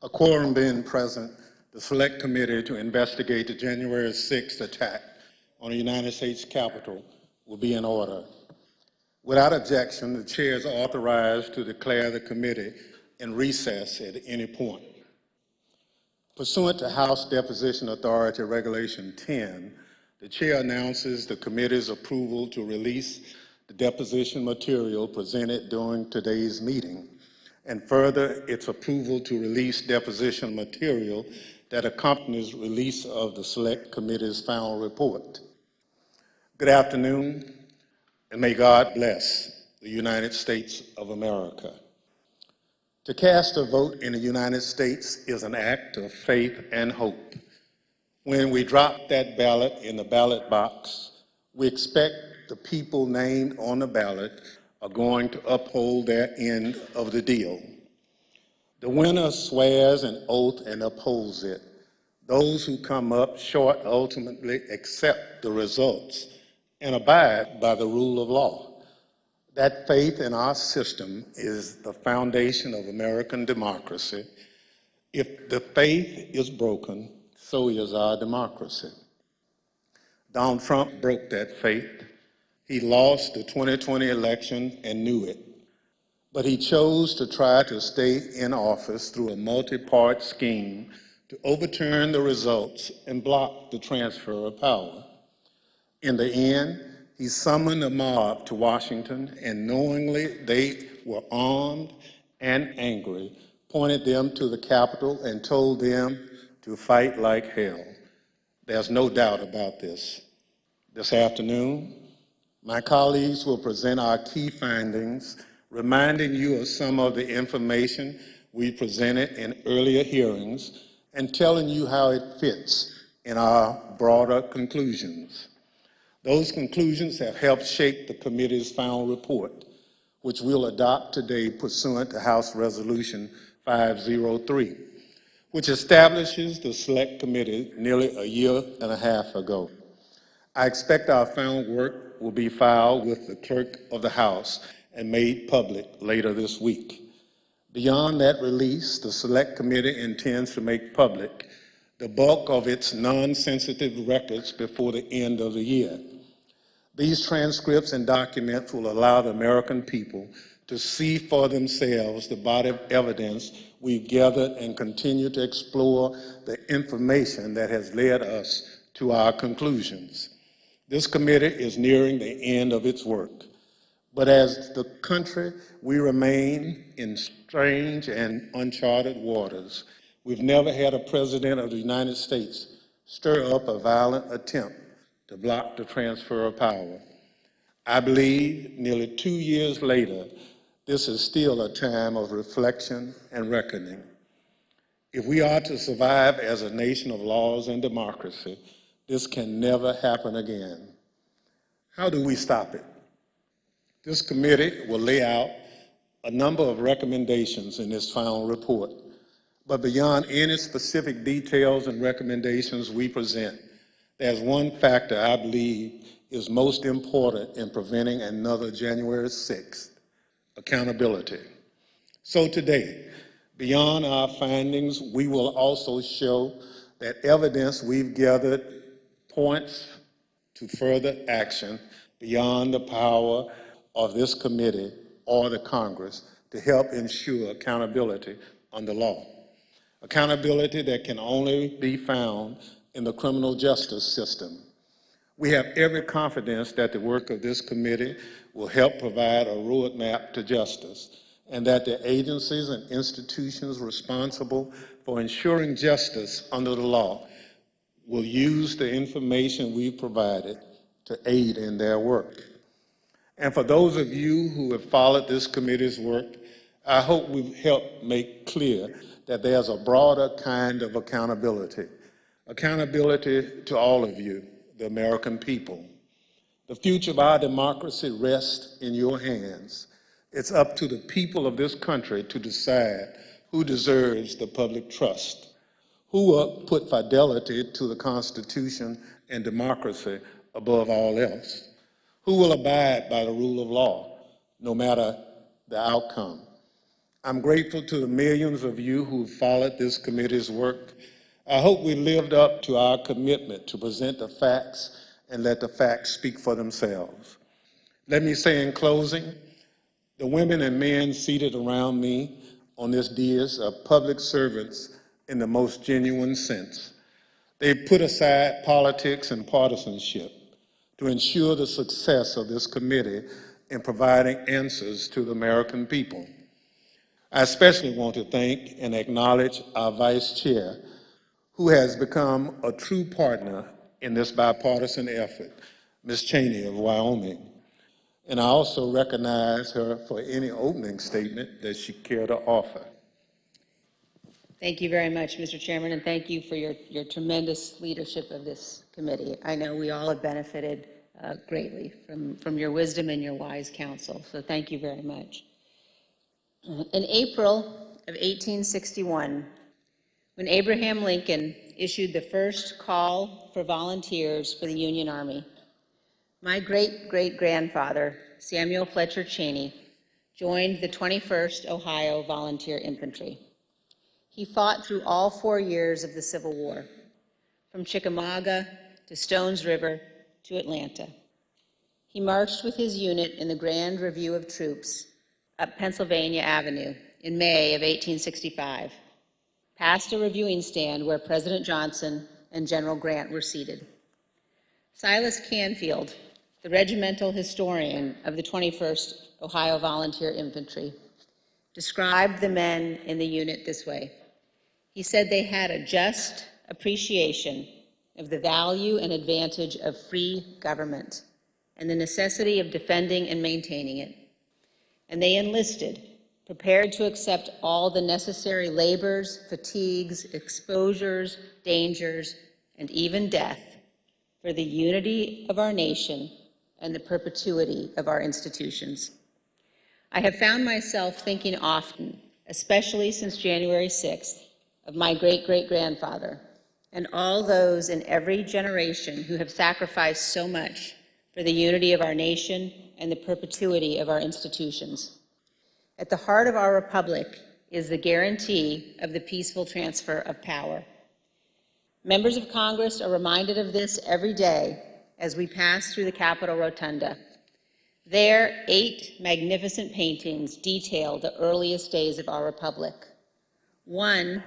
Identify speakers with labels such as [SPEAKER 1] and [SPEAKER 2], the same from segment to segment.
[SPEAKER 1] A quorum being present, the Select Committee to investigate the January 6th attack on the United States Capitol will be in order. Without objection, the chair is authorized to declare the committee in recess at any point. Pursuant to House Deposition Authority Regulation 10, the chair announces the committee's approval to release the deposition material presented during today's meeting, and further, its approval to release deposition material that accompanies release of the Select Committee's final report. Good afternoon, and may God bless the United States of America. To cast a vote in the United States is an act of faith and hope. When we drop that ballot in the ballot box, we expect the people named on the ballot are going to uphold their end of the deal. The winner swears an oath and upholds it. Those who come up short ultimately accept the results and abide by the rule of law. That faith in our system is the foundation of American democracy. If the faith is broken, so is our democracy. Donald Trump broke that faith. He lost the 2020 election and knew it. But he chose to try to stay in office through a multi-part scheme to overturn the results and block the transfer of power. In the end, he summoned a mob to Washington, and knowingly they were armed and angry, pointed them to the Capitol and told them to fight like hell. There's no doubt about this. This afternoon, my colleagues will present our key findings, reminding you of some of the information we presented in earlier hearings and telling you how it fits in our broader conclusions. Those conclusions have helped shape the committee's final report, which we'll adopt today pursuant to House Resolution 503, which establishes the Select Committee nearly a year and a half ago. I expect our final work will be filed with the Clerk of the House and made public later this week. Beyond that release, the Select Committee intends to make public the bulk of its non-sensitive records before the end of the year. These transcripts and documents will allow the American people to see for themselves the body of evidence we've gathered and continue to explore the information that has led us to our conclusions. This committee is nearing the end of its work, but as the country, we remain in strange and uncharted waters. We've never had a president of the United States stir up a violent attempt to block the transfer of power. I believe nearly 2 years later, this is still a time of reflection and reckoning. If we are to survive as a nation of laws and democracy, this can never happen again. How do we stop it? This committee will lay out a number of recommendations in this final report, but beyond any specific details and recommendations we present, there's one factor I believe is most important in preventing another January 6th, accountability. So today, beyond our findings, we will also show that evidence we've gathered points to further action beyond the power of this committee or the Congress to help ensure accountability under law. Accountability that can only be found in the criminal justice system. We have every confidence that the work of this committee will help provide a roadmap to justice, and that the agencies and institutions responsible for ensuring justice under the law will use the information we've provided to aid in their work. And for those of you who have followed this committee's work, I hope we've helped make clear that there's a broader kind of accountability. Accountability to all of you, the American people. The future of our democracy rests in your hands. It's up to the people of this country to decide who deserves the public trust, who will put fidelity to the Constitution and democracy above all else, who will abide by the rule of law, no matter the outcome. I'm grateful to the millions of you who followed this committee's work. I hope we lived up to our commitment to present the facts and let the facts speak for themselves. Let me say in closing, the women and men seated around me on this dais are public servants in the most genuine sense. They put aside politics and partisanship to ensure the success of this committee in providing answers to the American people. I especially want to thank and acknowledge our Vice Chair, who has become a true partner in this bipartisan effort, Ms. Cheney of Wyoming. And I also recognize her for any opening statement that she cared to offer.
[SPEAKER 2] Thank you very much, Mr. Chairman, and thank you for your tremendous leadership of this committee. I know we all have benefited greatly from your wisdom and your wise counsel, so thank you very much. In April of 1861, when Abraham Lincoln issued the first call for volunteers for the Union Army, my great-great-grandfather, Samuel Fletcher Cheney, joined the 21st Ohio Volunteer Infantry. He fought through all 4 years of the Civil War, from Chickamauga to Stones River to Atlanta. He marched with his unit in the Grand Review of Troops up Pennsylvania Avenue in May of 1865, past a reviewing stand where President Johnson and General Grant were seated. Silas Canfield, the regimental historian of the 21st Ohio Volunteer Infantry, described the men in the unit this way. He said they had a just appreciation of the value and advantage of free government and the necessity of defending and maintaining it. And they enlisted, prepared to accept all the necessary labors, fatigues, exposures, dangers, and even death for the unity of our nation and the perpetuity of our institutions. I have found myself thinking often, especially since January 6th, of my great-great-grandfather and all those in every generation who have sacrificed so much for the unity of our nation and the perpetuity of our institutions. At the heart of our republic is the guarantee of the peaceful transfer of power. Members of Congress are reminded of this every day as we pass through the Capitol Rotunda. There, 8 magnificent paintings detail the earliest days of our republic. One,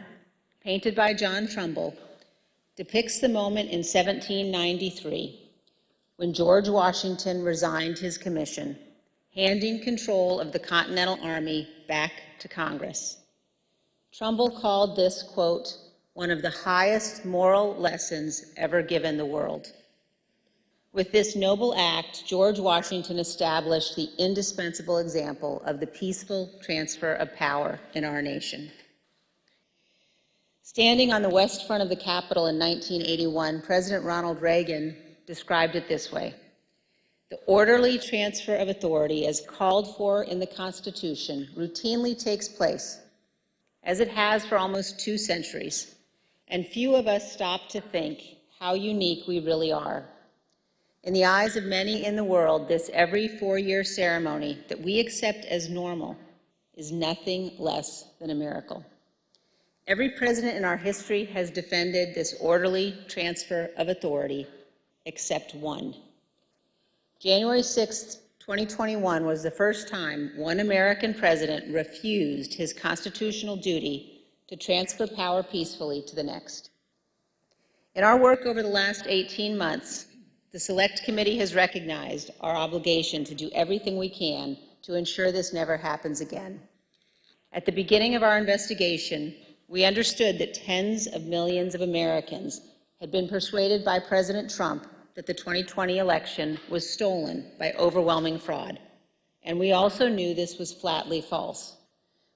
[SPEAKER 2] painted by John Trumbull, depicts the moment in 1793 when George Washington resigned his commission, handing control of the Continental Army back to Congress. Trumbull called this, quote, one of the highest moral lessons ever given the world. With this noble act, George Washington established the indispensable example of the peaceful transfer of power in our nation. Standing on the west front of the Capitol in 1981, President Ronald Reagan described it this way: the orderly transfer of authority as called for in the Constitution routinely takes place, as it has for almost 2 centuries, and few of us stop to think how unique we really are. In the eyes of many in the world, this every 4-year ceremony that we accept as normal is nothing less than a miracle. Every president in our history has defended this orderly transfer of authority, except one. January 6, 2021 was the first time one American president refused his constitutional duty to transfer power peacefully to the next. In our work over the last 18 months, the Select Committee has recognized our obligation to do everything we can to ensure this never happens again. At the beginning of our investigation, we understood that tens of millions of Americans had been persuaded by President Trump that the 2020 election was stolen by overwhelming fraud. And we also knew this was flatly false.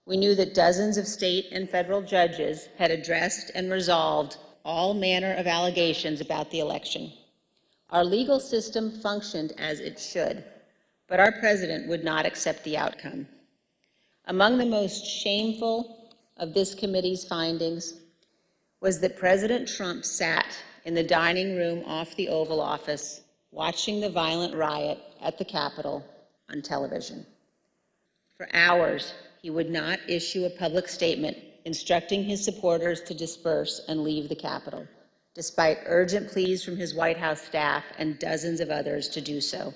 [SPEAKER 2] We knew that dozens of state and federal judges had addressed and resolved all manner of allegations about the election. Our legal system functioned as it should, but our president would not accept the outcome. Among the most shameful of this committee's findings was that President Trump sat in the dining room off the Oval Office watching the violent riot at the Capitol on television. For hours, he would not issue a public statement instructing his supporters to disperse and leave the Capitol, despite urgent pleas from his White House staff and dozens of others to do so.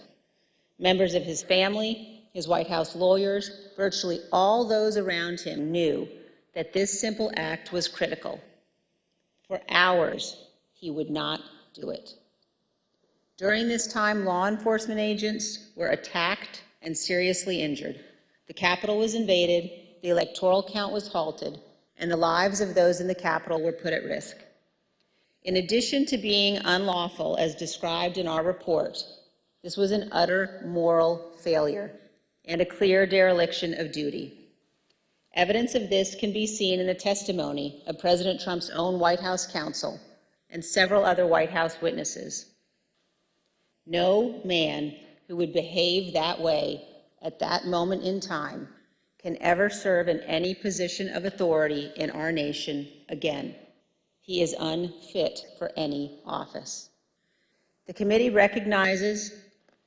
[SPEAKER 2] Members of his family, his White House lawyers, virtually all those around him knew that this simple act was critical. For hours, he would not do it. During this time, law enforcement agents were attacked and seriously injured. The Capitol was invaded, the electoral count was halted, and the lives of those in the Capitol were put at risk. In addition to being unlawful, as described in our report, this was an utter moral failure and a clear dereliction of duty. Evidence of this can be seen in the testimony of President Trump's own White House counsel and several other White House witnesses. No man who would behave that way at that moment in time can ever serve in any position of authority in our nation again. He is unfit for any office. The committee recognizes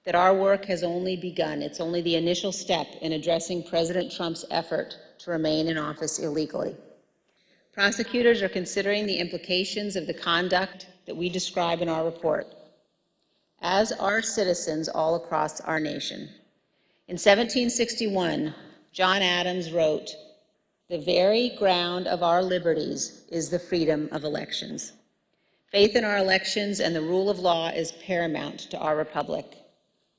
[SPEAKER 2] that our work has only begun. It's only the initial step in addressing President Trump's effort to remain in office illegally. Prosecutors are considering the implications of the conduct that we describe in our report, as are citizens all across our nation. In 1761, John Adams wrote, "The very ground of our liberties is the freedom of elections." Faith in our elections and the rule of law is paramount to our republic.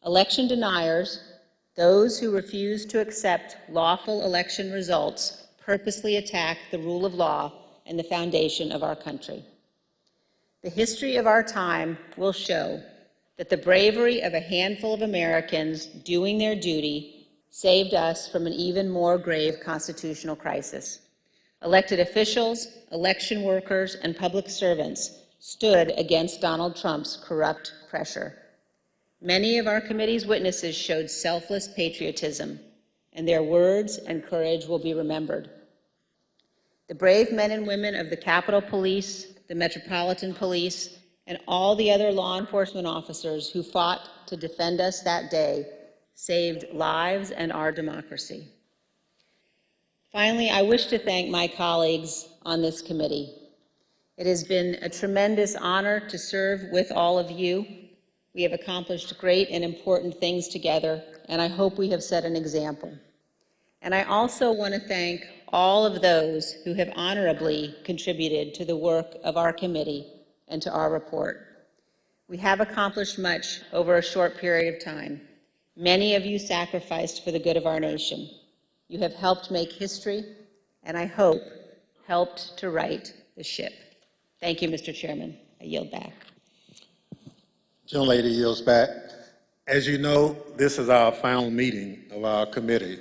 [SPEAKER 2] Election deniers, those who refuse to accept lawful election results, purposely attack the rule of law and the foundation of our country. The history of our time will show that the bravery of a handful of Americans doing their duty saved us from an even more grave constitutional crisis. Elected officials, election workers, and public servants stood against Donald Trump's corrupt pressure. Many of our committee's witnesses showed selfless patriotism, and their words and courage will be remembered. The brave men and women of the Capitol Police, the Metropolitan Police, and all the other law enforcement officers who fought to defend us that day saved lives and our democracy. Finally, I wish to thank my colleagues on this committee. It has been a tremendous honor to serve with all of you. We have accomplished great and important things together, and I hope we have set an example. And I also want to thank all of those who have honorably contributed to the work of our committee and to our report. We have accomplished much over a short period of time. Many of you sacrificed for the good of our nation. You have helped make history, and I hope helped to right the ship. Thank you, Mr. Chairman. I yield back.
[SPEAKER 1] Gentlelady yields back. As you know, this is our final meeting of our committee.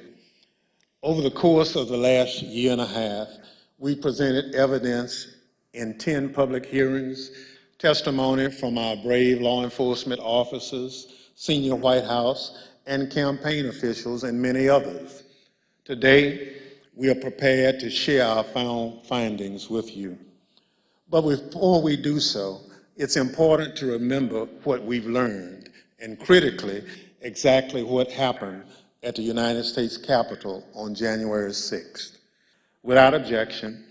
[SPEAKER 1] Over the course of the last year and a half, we presented evidence in 10 public hearings, testimony from our brave law enforcement officers, senior White House and campaign officials, and many others. Today, we are prepared to share our final findings with you. But before we do so, it's important to remember what we've learned, and critically, exactly what happened at the United States Capitol on January 6th. Without objection,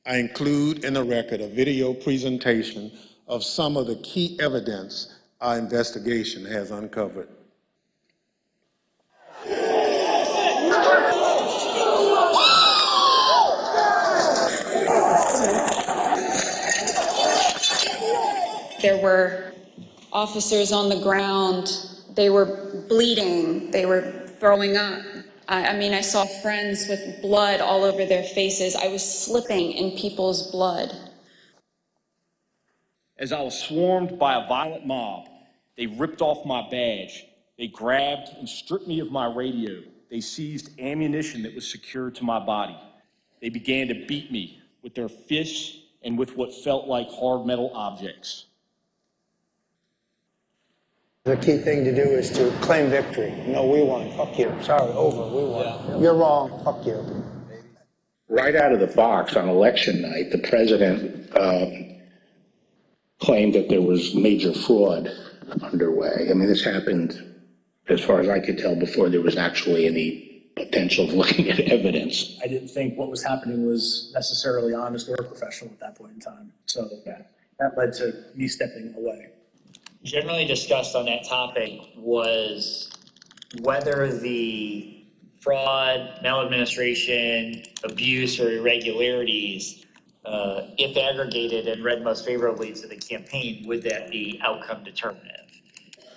[SPEAKER 1] I include in the record a video presentation of some of the key evidence our investigation has uncovered.
[SPEAKER 3] There were officers on the ground. They were bleeding. They were throwing up. I mean, I saw friends with blood all over their faces. I was slipping in people's blood.
[SPEAKER 4] As I was swarmed by a violent mob, they ripped off my badge. They grabbed and stripped me of my radio. They seized ammunition that was secured to my body. They began to beat me with their fists and with what felt like hard metal objects.
[SPEAKER 5] The key thing to do is to claim victory. No, we won. Fuck you. Sorry, over. We won. Yeah. You're wrong. Fuck you.
[SPEAKER 6] Right out of the box on election night, the president claimed that there was major fraud underway. I mean, this happened, as far as I could tell, before there was actually any potential of looking at evidence.
[SPEAKER 7] I didn't think what was happening was necessarily honest or professional at that point in time. So that led to me stepping away.
[SPEAKER 8] Generally discussed on that topic was whether the fraud, maladministration, abuse, or irregularities, if aggregated and read most favorably to the campaign, would that be outcome determinative?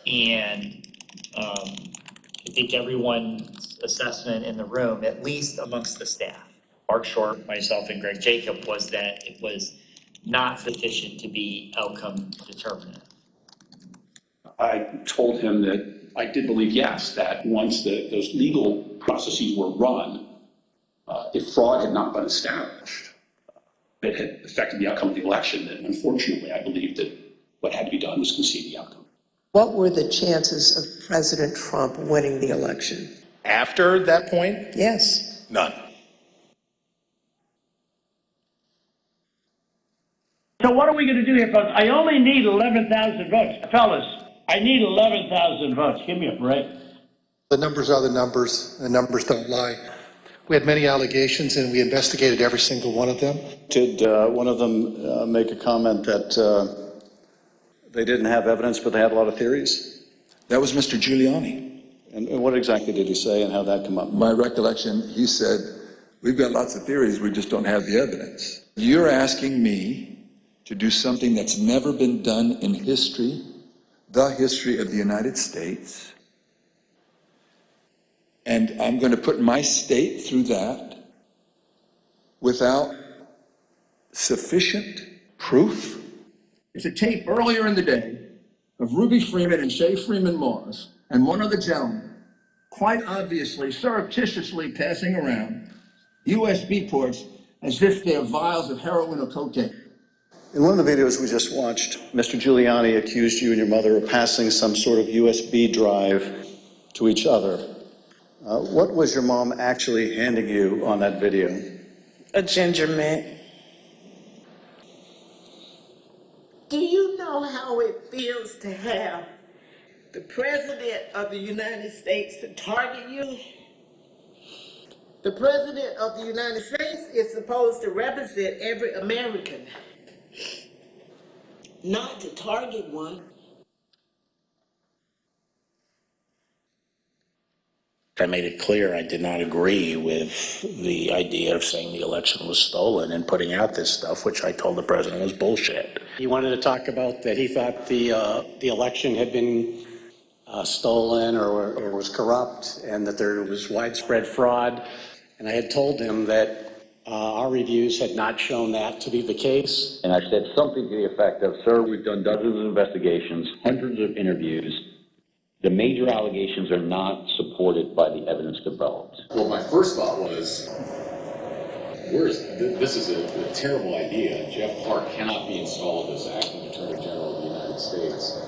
[SPEAKER 8] And I think everyone's assessment in the room, at least amongst the staff, Mark Short, myself, and Greg Jacob, was that it was not sufficient to be outcome determinative.
[SPEAKER 6] I told him that I did believe, yes, that once those legal processes were run, if fraud had not been established, it had affected the outcome of the election. That unfortunately, I believed that what had to be done was concede the outcome.
[SPEAKER 9] What were the chances of President Trump winning the election?
[SPEAKER 10] After that point?
[SPEAKER 9] Yes.
[SPEAKER 10] None.
[SPEAKER 11] So what are we going to do here, folks? I only need 11,000 votes. Fellas, I need 11,000 votes. Give me a break.
[SPEAKER 12] The numbers are the numbers. The numbers don't lie. We had many allegations, and we investigated every single one of them.
[SPEAKER 13] Did one of them make a comment that they didn't have evidence, but they had a lot of theories?
[SPEAKER 14] That was Mr. Giuliani.
[SPEAKER 13] And what exactly did he say, and how did that come up?
[SPEAKER 14] My recollection, he said, we've got lots of theories, we just don't have the evidence. You're asking me to do something that's never been done in history, the history of the United States, and I'm going to put my state through that without sufficient proof?
[SPEAKER 15] There's a tape earlier in the day of Ruby Freeman and Shay Freeman Moss and one other gentleman quite obviously, surreptitiously passing around USB ports as if they're vials of heroin or cocaine.
[SPEAKER 13] In one of the videos we just watched, Mr. Giuliani accused you and your mother of passing some sort of USB drive to each other. What was your mom actually handing you on that video?
[SPEAKER 9] A ginger mint.
[SPEAKER 16] Do you know how it feels to have the President of the United States to target you? The President of the United States is supposed to represent every American, not to target one.
[SPEAKER 6] I made it clear I did not agree with the idea of saying the election was stolen and putting out this stuff, which I told the president was bullshit.
[SPEAKER 17] He wanted to talk about that he thought the election had been stolen or was corrupt, and that there was widespread fraud. And I had told him that our reviews had not shown that to be the case.
[SPEAKER 18] And I said something to the effect of, sir, we've done dozens of investigations, hundreds of interviews. The major allegations are not supported by the evidence developed.
[SPEAKER 19] Well, my first thought was, this is a terrible idea. Jeff Clark cannot be installed as acting Attorney General of the United States.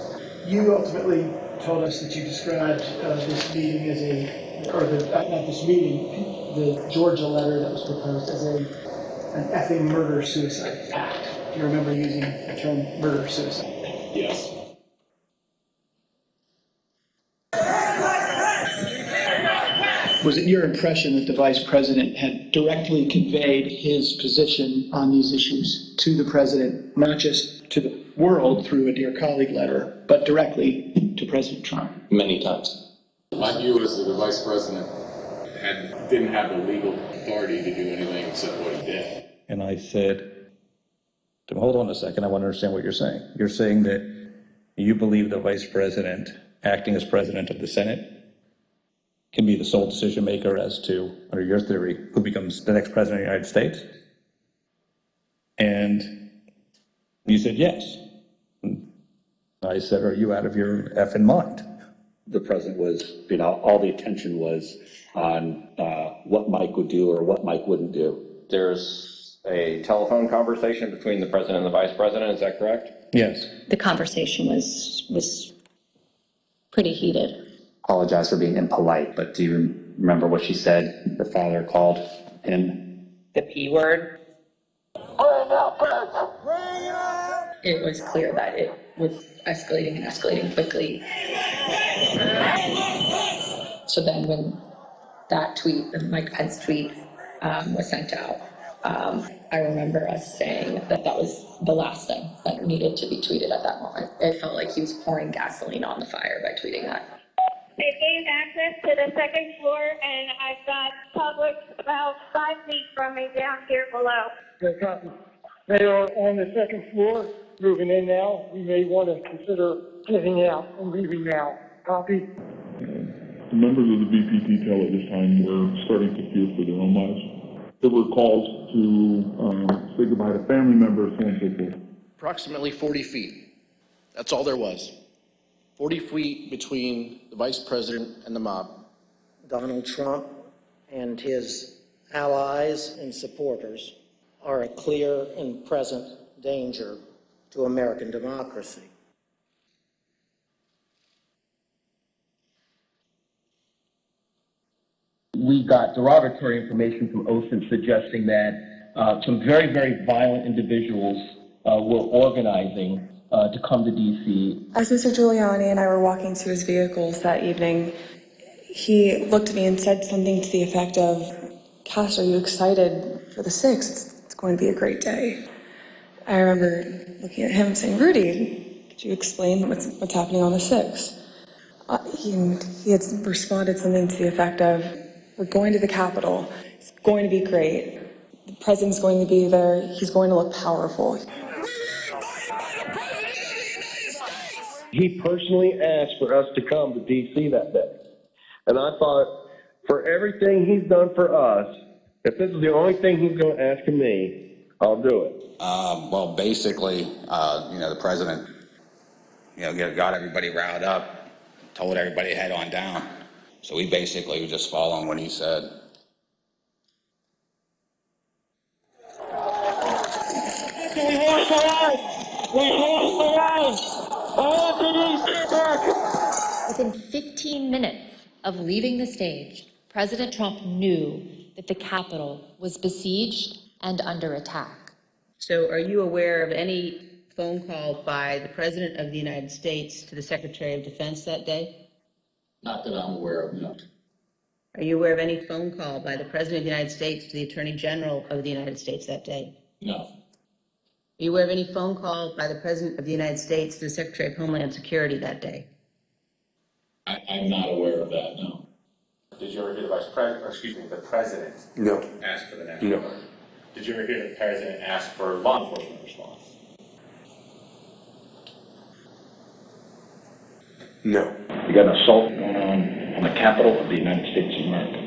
[SPEAKER 20] You ultimately told us that you described this meeting as not this meeting, the Georgia letter that was proposed as an effing murder-suicide pact. Do you remember using the term murder-suicide?
[SPEAKER 19] Yes.
[SPEAKER 20] Was it your impression that the Vice President had directly conveyed his position on these issues to the President, not just to the world through a Dear Colleague letter, but directly to President Trump?
[SPEAKER 18] Many times.
[SPEAKER 19] My view is that the Vice President didn't have the legal authority to do anything except what he did.
[SPEAKER 21] And I said, hold on a second, I want to understand what you're saying. You're saying that you believe the Vice President, acting as President of the Senate, can be the sole decision maker as to, under your theory, who becomes the next President of the United States? And you said yes. And I said, are you out of your effing mind?
[SPEAKER 18] The president was, all the attention was on what Mike would do or what Mike wouldn't do.
[SPEAKER 22] There's a telephone conversation between the president and the vice president, is that correct?
[SPEAKER 21] Yes.
[SPEAKER 23] The conversation was pretty heated.
[SPEAKER 24] Apologize for being impolite, but do you remember what she said? Her father called him
[SPEAKER 23] The P word. It was clear that it was escalating and escalating quickly. So then when that tweet, the Mike Pence tweet, was sent out, I remember us saying that that was the last thing that needed to be tweeted at that moment. It felt like he was pouring gasoline on the fire by tweeting that.
[SPEAKER 1] They've gained access to the second floor, and I've got public about 5 feet from me down here below.
[SPEAKER 2] Okay, copy. They are on the second floor, moving in now. We may want to consider getting out and leaving now. Copy.
[SPEAKER 3] The members of the VP detail at this time were starting to fear for their own lives. There were calls to say goodbye to family members, so on and so forth.
[SPEAKER 4] Approximately 40 feet. That's all there was. 40 feet between the vice president and the mob.
[SPEAKER 25] Donald Trump and his allies and supporters are a clear and present danger to American democracy.
[SPEAKER 26] We got derogatory information from OSINT suggesting that some very, very violent individuals were organizing to come to D.C.
[SPEAKER 27] As Mr. Giuliani and I were walking to his vehicles that evening, he looked at me and said something to the effect of, "Cass, are you excited for the 6th? It's going to be a great day." I remember looking at him and saying, "Rudy, could you explain what's happening on the 6th? He had responded something to the effect of, "We're going to the Capitol. It's going to be great. The president's going to be there. He's going to look powerful."
[SPEAKER 28] He personally asked for us to come to D.C. that day. And I thought, for everything he's done for us, if this is the only thing he's going to ask of me, I'll do it.
[SPEAKER 29] Well, basically, the president, got everybody riled up, told everybody to head on down. So we basically were just following what he said.
[SPEAKER 30] Within 15 minutes of leaving the stage, President Trump knew that the Capitol was besieged and under attack.
[SPEAKER 31] So are you aware of any phone call by the President of the United States to the Secretary of Defense that day?
[SPEAKER 6] Not that I'm aware of, no.
[SPEAKER 31] Are you aware of any phone call by the President of the United States to the Attorney General of the United States that day?
[SPEAKER 6] No.
[SPEAKER 31] Are you aware of any phone call by the President of the United States to the Secretary of Homeland Security that day?
[SPEAKER 6] I'm not aware of that, no.
[SPEAKER 32] Did you ever hear the president
[SPEAKER 6] No.
[SPEAKER 32] ask for the national
[SPEAKER 6] No.
[SPEAKER 32] guard? Did you ever hear the president ask for law enforcement response?
[SPEAKER 6] No.
[SPEAKER 26] We got an assault going on the Capitol of the United States of America.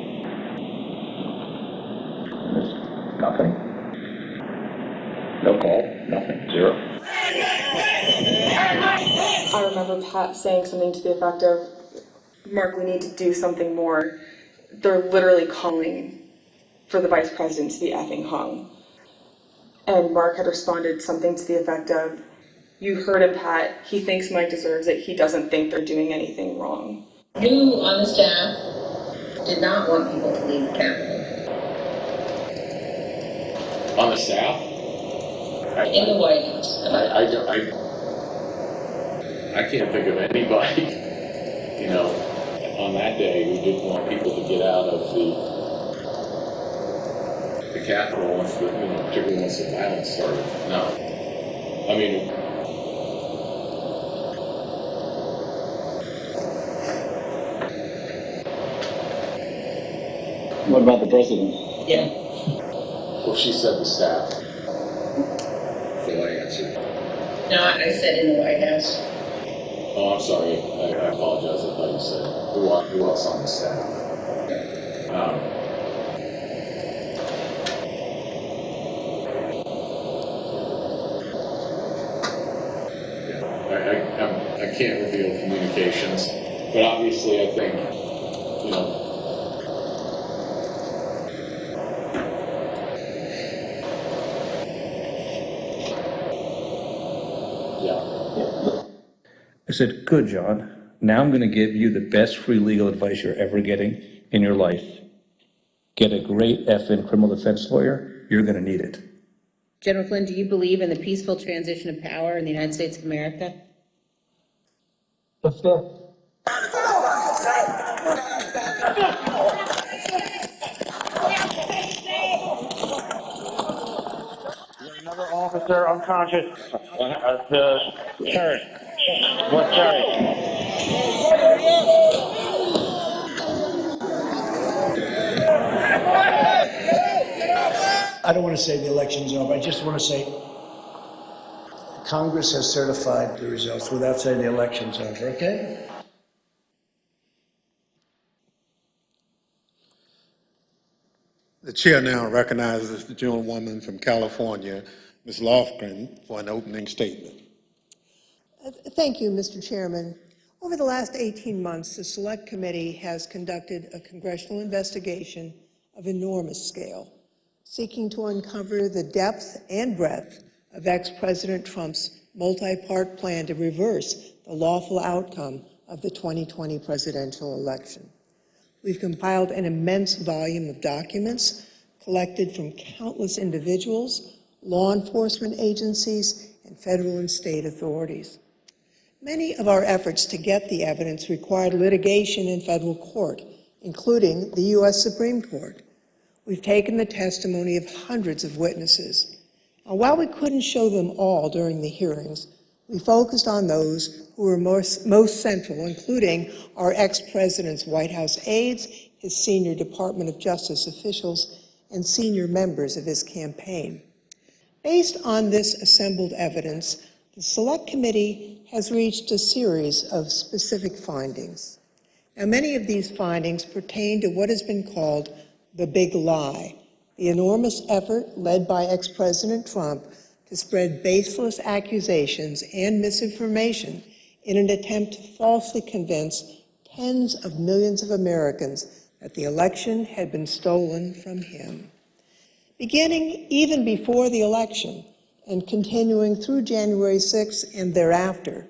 [SPEAKER 26] There's nothing. No call, nothing, zero.
[SPEAKER 27] I remember Pat saying something to the effect of, "Mark, we need to do something more. They're literally calling for the vice president to be effing hung." And Mark had responded something to the effect of, "You heard him, Pat. He thinks Mike deserves it. He doesn't think they're doing anything wrong."
[SPEAKER 31] Who on the staff did not want people to leave the Capitol?
[SPEAKER 32] On the staff?
[SPEAKER 31] In the White House.
[SPEAKER 19] I can't think of anybody, on that day who didn't want people to get out of the Capitol once particularly once the violence started. No. I mean,
[SPEAKER 28] What about the president?
[SPEAKER 31] Yeah.
[SPEAKER 19] well, she said the staff. So I answered.
[SPEAKER 31] No, I said in the White House.
[SPEAKER 19] Oh, I'm sorry. I apologize. I thought you said who else on the staff. I can't reveal communications, but obviously I think,
[SPEAKER 21] I said, "Good, John. Now I'm going to give you the best free legal advice you're ever getting in your life. Get a great effing criminal defense lawyer. You're going to need it."
[SPEAKER 31] General Flynn, do you believe in the peaceful transition of power in the United States of America?
[SPEAKER 2] Let's go. officer unconscious.
[SPEAKER 28] Sir, what, sorry?
[SPEAKER 5] I don't want to say the election's over. I just want to say Congress has certified the results without saying the election's over, okay?
[SPEAKER 7] The chair now recognizes the gentlewoman from California, Ms. Lofgren, for an opening statement.
[SPEAKER 8] Thank you, Mr. Chairman. Over the last 18 months, the Select Committee has conducted a congressional investigation of enormous scale, seeking to uncover the depth and breadth of ex-President Trump's multi-part plan to reverse the lawful outcome of the 2020 presidential election. We've compiled an immense volume of documents collected from countless individuals, law enforcement agencies, and federal and state authorities. Many of our efforts to get the evidence required litigation in federal court, including the U.S. Supreme Court. We've taken the testimony of hundreds of witnesses. Now, while we couldn't show them all during the hearings, we focused on those who were most central, including our ex-president's White House aides, his senior Department of Justice officials, and senior members of his campaign. Based on this assembled evidence, the Select Committee has reached a series of specific findings. Now, many of these findings pertain to what has been called the big lie, the enormous effort led by ex-President Trump to spread baseless accusations and misinformation in an attempt to falsely convince tens of millions of Americans that the election had been stolen from him. Beginning even before the election and continuing through January 6th and thereafter,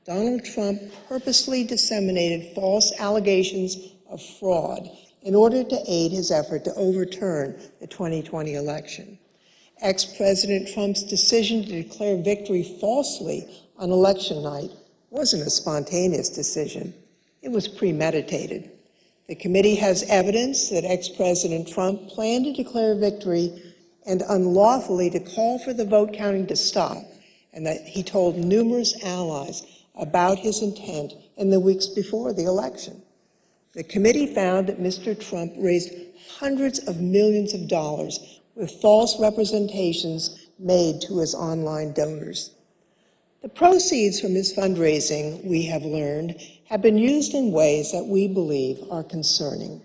[SPEAKER 8] Donald Trump purposely disseminated false allegations of fraud in order to aid his effort to overturn the 2020 election. Ex-President Trump's decision to declare victory falsely on election night wasn't a spontaneous decision. It was premeditated. The committee has evidence that ex-President Trump planned to declare victory and unlawfully to call for the vote counting to stop, and that he told numerous allies about his intent in the weeks before the election. The committee found that Mr. Trump raised hundreds of millions of dollars with false representations made to his online donors. The proceeds from his fundraising, we have learned, have been used in ways that we believe are concerning.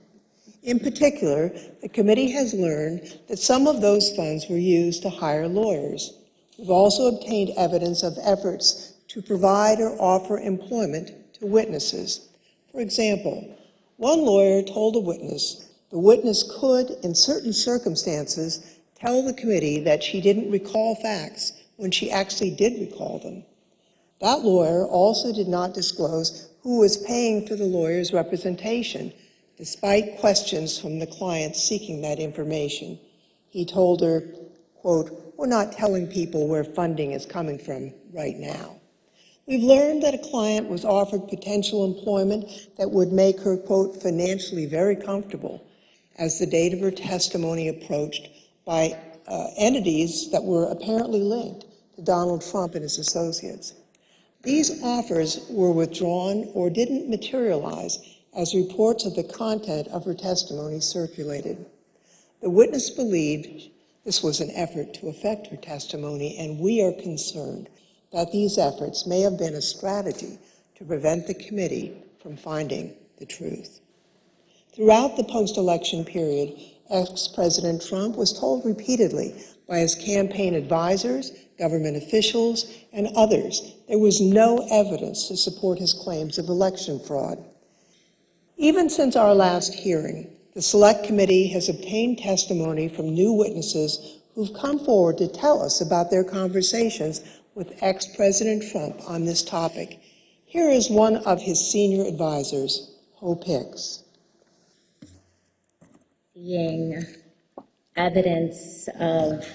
[SPEAKER 8] In particular, the committee has learned that some of those funds were used to hire lawyers. We've also obtained evidence of efforts to provide or offer employment to witnesses. For example, one lawyer told a witness the witness could, in certain circumstances, tell the committee that she didn't recall facts when she actually did recall them. That lawyer also did not disclose who was paying for the lawyer's representation, despite questions from the client seeking that information. He told her, quote, "We're not telling people where funding is coming from right now." We've learned that a client was offered potential employment that would make her, quote, "financially very comfortable," as the date of her testimony approached, by entities that were apparently linked to Donald Trump and his associates. These offers were withdrawn or didn't materialize as reports of the content of her testimony circulated. The witness believed this was an effort to affect her testimony, and we are concerned that these efforts may have been a strategy to prevent the committee from finding the truth. Throughout the post-election period, ex-President Trump was told repeatedly by his campaign advisors, government officials, and others there was no evidence to support his claims of election fraud. Even since our last hearing, the Select Committee has obtained testimony from new witnesses who've come forward to tell us about their conversations with ex-President Trump on this topic. Here is one of his senior advisors, Hope Hicks.
[SPEAKER 9] Seeing evidence of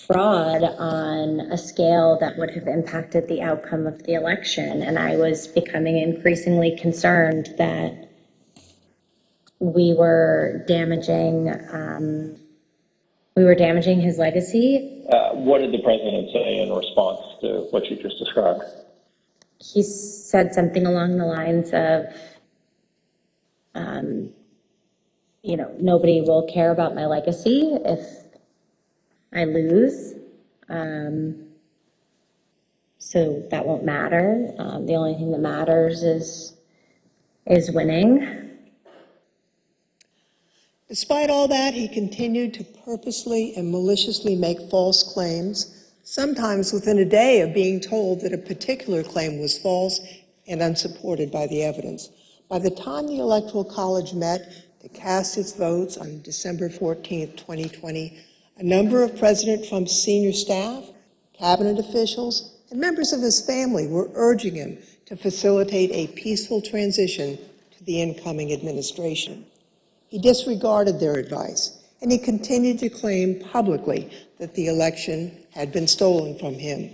[SPEAKER 9] fraud on a scale that would have impacted the outcome of the election, and I was becoming increasingly concerned that we were damaging We were damaging his legacy.
[SPEAKER 28] What did the president say in response to what you just described?
[SPEAKER 9] He said something along the lines of, nobody will care about my legacy if I lose. So that won't matter. The only thing that matters is winning.
[SPEAKER 8] Despite all that, he continued to purposely and maliciously make false claims, sometimes within a day of being told that a particular claim was false and unsupported by the evidence. By the time the Electoral College met to cast its votes on December 14th, 2020, a number of President Trump's senior staff, cabinet officials, and members of his family were urging him to facilitate a peaceful transition to the incoming administration. He disregarded their advice, and he continued to claim publicly that the election had been stolen from him.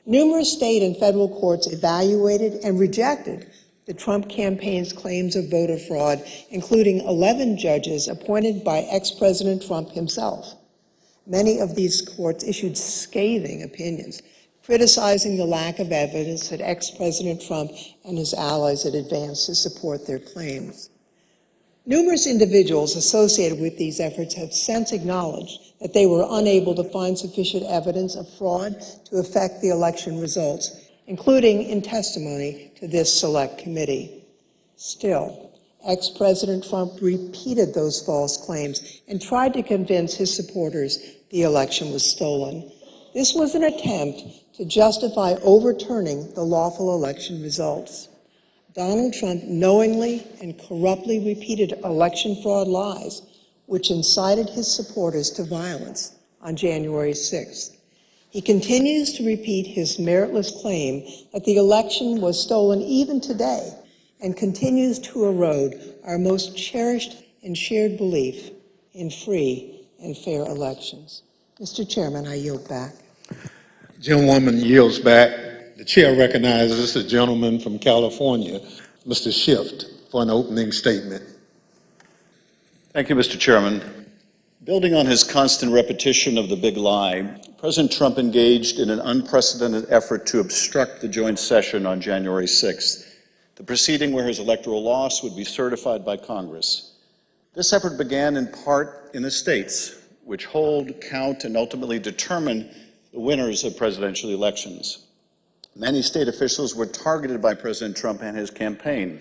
[SPEAKER 8] Numerous state and federal courts evaluated and rejected the Trump campaign's claims of voter fraud, including 11 judges appointed by ex-President Trump himself. Many of these courts issued scathing opinions, criticizing the lack of evidence that ex-President Trump and his allies had advanced to support their claims. Numerous individuals associated with these efforts have since acknowledged that they were unable to find sufficient evidence of fraud to affect the election results, including in testimony to this select committee. Still, ex-President Trump repeated those false claims and tried to convince his supporters the election was stolen. This was an attempt to justify overturning the lawful election results. Donald Trump knowingly and corruptly repeated election fraud lies, which incited his supporters to violence on January 6th. He continues to repeat his meritless claim that the election was stolen even today and continues to erode our most cherished and shared belief in free and fair elections. Mr. Chairman, I yield back.
[SPEAKER 7] Gentlewoman yields back. The chair recognizes the gentleman from California, Mr. Schiff, for an opening statement.
[SPEAKER 10] Thank you, Mr. Chairman. Building on his constant repetition of the big lie, President Trump engaged in an unprecedented effort to obstruct the joint session on January 6th, the proceeding where his electoral loss would be certified by Congress. This effort began in part in the states, which hold, count, and ultimately determine the winners of presidential elections. Many state officials were targeted by President Trump and his campaign.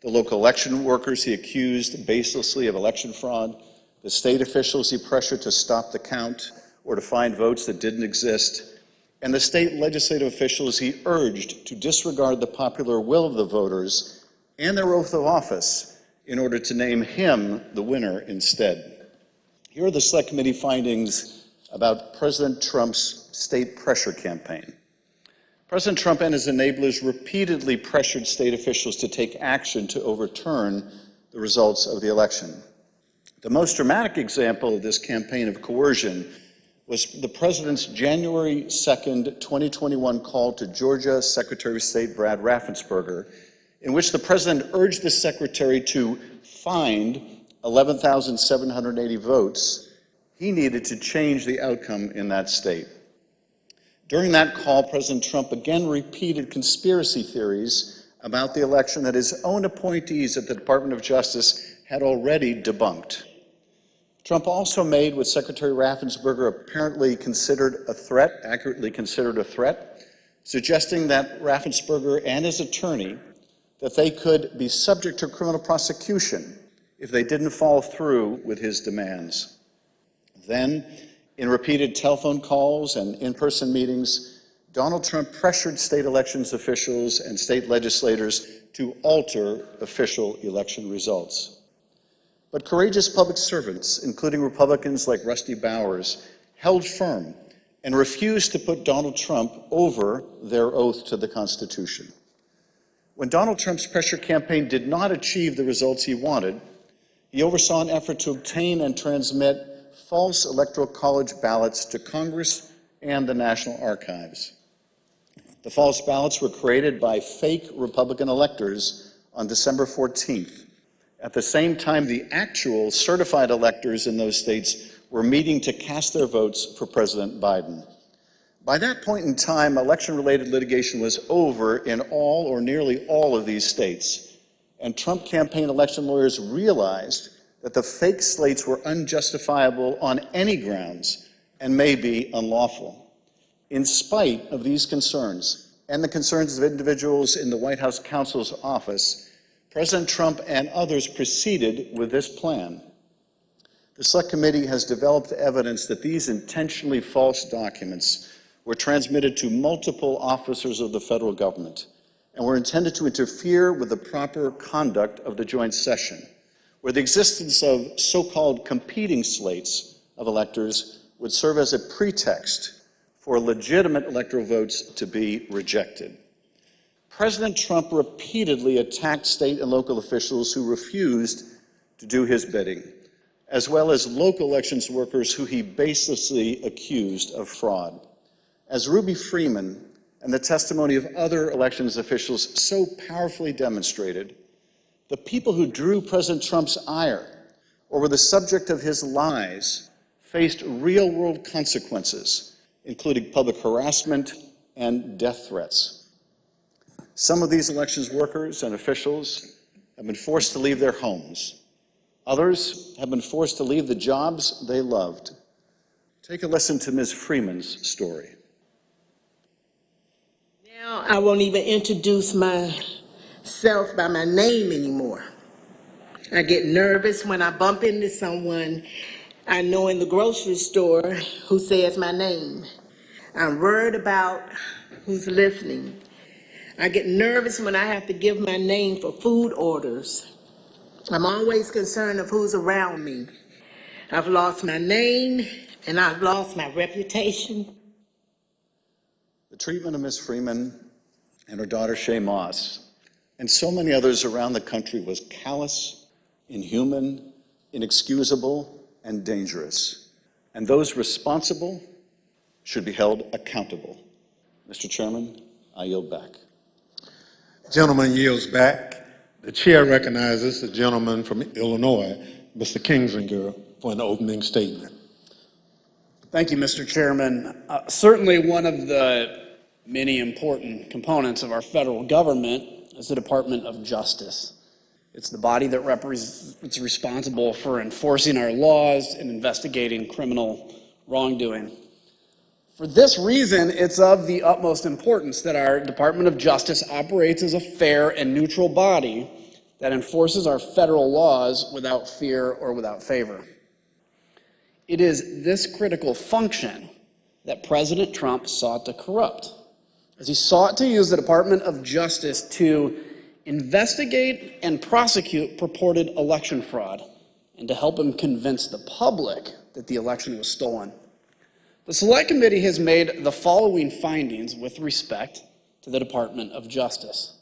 [SPEAKER 10] The local election workers he accused baselessly of election fraud, the state officials he pressured to stop the count or to find votes that didn't exist, and the state legislative officials he urged to disregard the popular will of the voters and their oath of office in order to name him the winner instead. Here are the Select Committee findings about President Trump's state pressure campaign. President Trump and his enablers repeatedly pressured state officials to take action to overturn the results of the election. The most dramatic example of this campaign of coercion was the president's January 2nd, 2021 call to Georgia Secretary of State Brad Raffensperger, in which the president urged the secretary to find 11,780 votes he needed to change the outcome in that state. During that call, President Trump again repeated conspiracy theories about the election that his own appointees at the Department of Justice had already debunked. Trump also made what Secretary Raffensperger apparently considered a threat, accurately considered a threat, suggesting that Raffensperger and his attorney, that they could be subject to criminal prosecution if they didn't follow through with his demands. Then, in repeated telephone calls and in-person meetings, Donald Trump pressured state elections officials and state legislators to alter official election results. But courageous public servants, including Republicans like Rusty Bowers, held firm and refused to put Donald Trump over their oath to the Constitution. When Donald Trump's pressure campaign did not achieve the results he wanted, he oversaw an effort to obtain and transmit false Electoral College ballots to Congress and the National Archives. The false ballots were created by fake Republican electors on December 14th. At the same time, the actual certified electors in those states were meeting to cast their votes for President Biden. By that point in time, election-related litigation was over in all or nearly all of these states, and Trump campaign election lawyers realized that the fake slates were unjustifiable on any grounds and may be unlawful. In spite of these concerns and the concerns of individuals in the White House counsel's office, President Trump and others proceeded with this plan. The Select Committee has developed evidence that these intentionally false documents were transmitted to multiple officers of the federal government and were intended to interfere with the proper conduct of the joint session, where the existence of so-called competing slates of electors would serve as a pretext for legitimate electoral votes to be rejected. President Trump repeatedly attacked state and local officials who refused to do his bidding, as well as local elections workers who he baselessly accused of fraud. As Ruby Freeman and the testimony of other elections officials so powerfully demonstrated, the people who drew President Trump's ire or were the subject of his lies faced real-world consequences, including public harassment and death threats. Some of these elections workers and officials have been forced to leave their homes. Others have been forced to leave the jobs they loved. Take a listen to Ms. Freeman's story.
[SPEAKER 11] Now I won't even introduce myself by my name anymore. I get nervous when I bump into someone I know in the grocery store who says my name. I'm worried about who's listening. I get nervous when I have to give my name for food orders. I'm always concerned of who's around me. I've lost my name and I've lost my reputation.
[SPEAKER 10] The treatment of Ms. Freeman and her daughter Shay Moss and so many others around the country was callous, inhuman, inexcusable, and dangerous. And those responsible should be held accountable. Mr. Chairman, I yield back.
[SPEAKER 7] Gentleman yields back. The chair recognizes the gentleman from Illinois, Mr. Kinzinger, for an opening statement.
[SPEAKER 12] Thank you, Mr. Chairman. Certainly one of the many important components of our federal government is the Department of Justice. It's the body that it's responsible for enforcing our laws and investigating criminal wrongdoing. For this reason, it's of the utmost importance that our Department of Justice operates as a fair and neutral body that enforces our federal laws without fear or without favor. It is this critical function that President Trump sought to corrupt, as he sought to use the Department of Justice to investigate and prosecute purported election fraud and to help him convince the public that the election was stolen. The Select Committee has made the following findings with respect to the Department of Justice.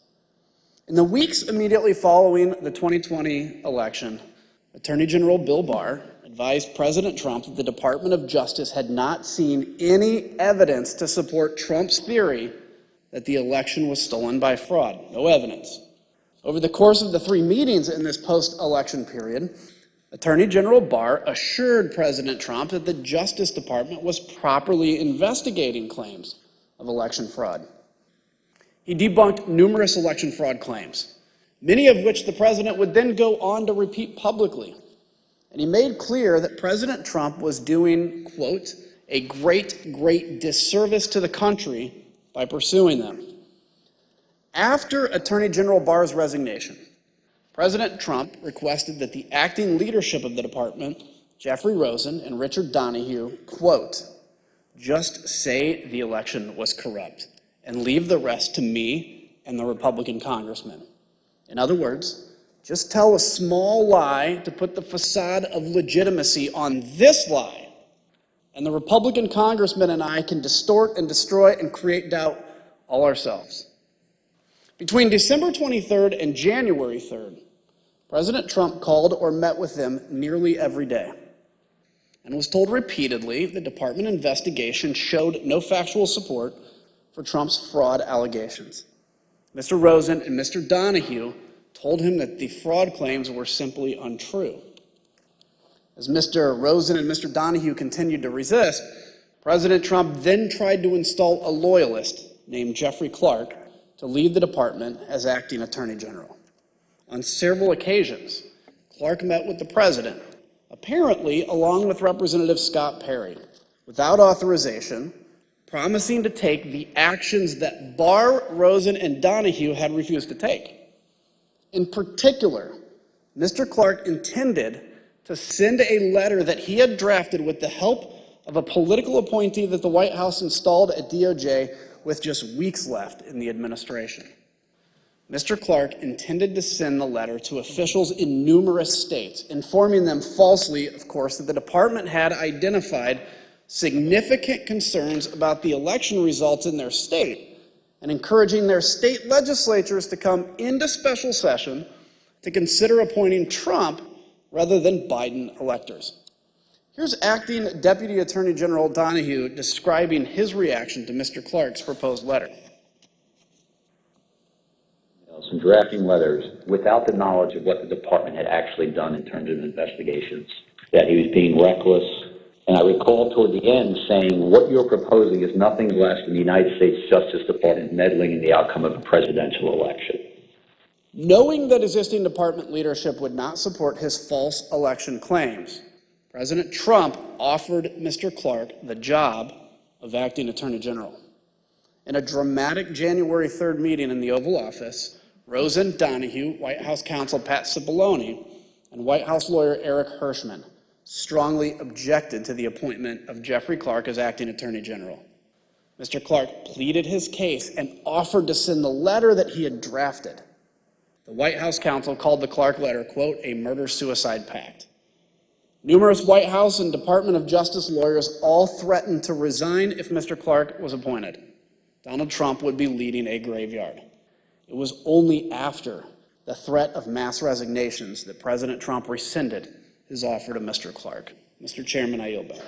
[SPEAKER 12] In the weeks immediately following the 2020 election, Attorney General Bill Barr advised President Trump that the Department of Justice had not seen any evidence to support Trump's theory that the election was stolen by fraud. No evidence. Over the course of the 3 meetings in this post-election period, Attorney General Barr assured President Trump that the Justice Department was properly investigating claims of election fraud. He debunked numerous election fraud claims, many of which the president would then go on to repeat publicly. And he made clear that President Trump was doing, quote, a great disservice to the country by pursuing them. After Attorney General Barr's resignation, President Trump requested that the acting leadership of the department, Jeffrey Rosen and Richard Donahue, quote, just say the election was corrupt and leave the rest to me and the Republican congressmen. In other words, just tell a small lie to put the facade of legitimacy on this lie, and the Republican congressmen and I can distort and destroy and create doubt all ourselves. Between December 23rd and January 3rd, President Trump called or met with them nearly every day and was told repeatedly the department investigation showed no factual support for Trump's fraud allegations. Mr. Rosen and Mr. Donahue told him that the fraud claims were simply untrue. As Mr. Rosen and Mr. Donahue continued to resist, President Trump then tried to install a loyalist named Jeffrey Clark to lead the department as acting Attorney General. On several occasions, Clark met with the president, apparently along with Representative Scott Perry, without authorization, promising to take the actions that Barr, Rosen, and Donahue had refused to take. In particular, Mr. Clark intended to send a letter that he had drafted with the help of a political appointee that the White House installed at DOJ with just weeks left in the administration. Mr. Clark intended to send the letter to officials in numerous states, informing them falsely, of course, that the department had identified significant concerns about the election results in their state and encouraging their state legislatures to come into special session to consider appointing Trump rather than Biden electors. Here's Acting Deputy Attorney General Donahue describing his reaction to Mr. Clark's proposed letter.
[SPEAKER 1] Some drafting letters without the knowledge of what the department had actually done in terms of investigations, that he was being reckless. And I recall toward the end saying, what you're proposing is nothing less than the United States Justice Department meddling in the outcome of a presidential election.
[SPEAKER 12] Knowing that existing department leadership would not support his false election claims, President Trump offered Mr. Clark the job of acting Attorney General. In a dramatic January 3rd meeting in the Oval Office, Rosen, Donahue, White House counsel Pat Cipollone, and White House lawyer Eric Hirschman strongly objected to the appointment of Jeffrey Clark as acting Attorney General. Mr. Clark pleaded his case and offered to send the letter that he had drafted. The White House counsel called the Clark letter, quote, a murder-suicide pact. Numerous White House and Department of Justice lawyers all threatened to resign if Mr. Clark was appointed. Donald Trump would be leading a graveyard. It was only after the threat of mass resignations that President Trump rescinded his offer to Mr. Clark. Mr. Chairman, I yield back.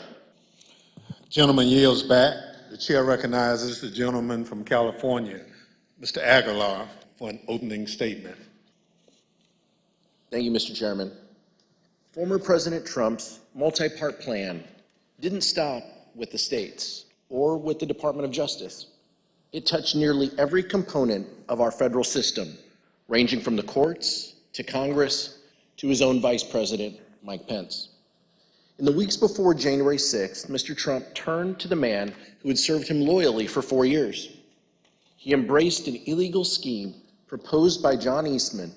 [SPEAKER 7] Gentleman yields back. The chair recognizes the gentleman from California, Mr. Aguilar, for an opening statement.
[SPEAKER 4] Thank you, Mr. Chairman. Former President Trump's multi-part plan didn't stop with the states or with the Department of Justice. It touched nearly every component of our federal system, ranging from the courts to Congress to his own Vice President, Mike Pence. In the weeks before January 6th, Mr. Trump turned to the man who had served him loyally for 4 years. He embraced an illegal scheme proposed by John Eastman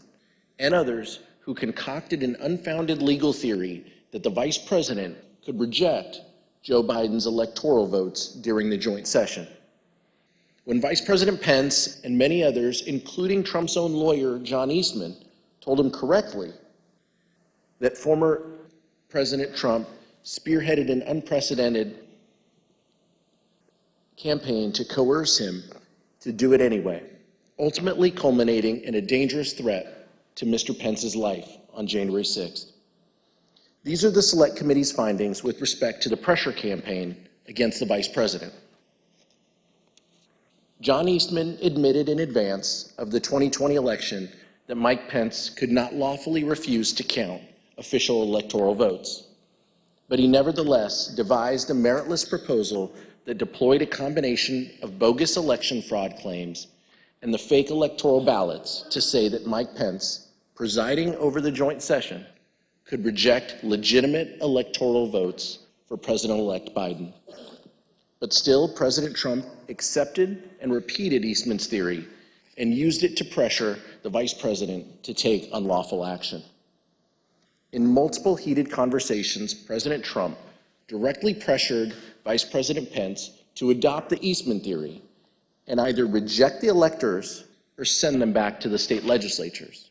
[SPEAKER 4] and others who concocted an unfounded legal theory that the Vice President could reject Joe Biden's electoral votes during the joint session. When Vice President Pence and many others, including Trump's own lawyer, John Eastman, told him correctly that former President Trump spearheaded an unprecedented campaign to coerce him to do it anyway, ultimately culminating in a dangerous threat to Mr. Pence's life on January 6th. These are the Select Committee's findings with respect to the pressure campaign against the Vice President. John Eastman admitted in advance of the 2020 election that Mike Pence could not lawfully refuse to count official electoral votes. But he nevertheless devised a meritless proposal that deployed a combination of bogus election fraud claims and the fake electoral ballots to say that Mike Pence, presiding over the joint session, could reject legitimate electoral votes for President-elect Biden. But still, President Trump accepted and repeated Eastman's theory and used it to pressure the Vice President to take unlawful action. In multiple heated conversations, President Trump directly pressured Vice President Pence to adopt the Eastman theory and either reject the electors or send them back to the state legislatures.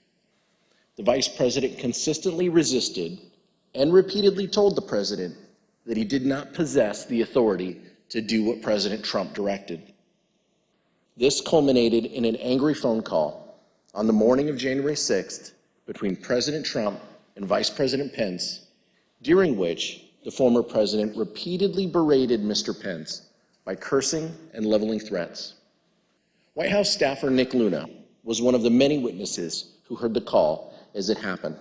[SPEAKER 4] The Vice President consistently resisted and repeatedly told the President that he did not possess the authority to do what President Trump directed. This culminated in an angry phone call on the morning of January 6th between President Trump and Vice President Pence, during which the former president repeatedly berated Mr. Pence by cursing and leveling threats. White House staffer Nick Luna was one of the many witnesses who heard the call as it happened.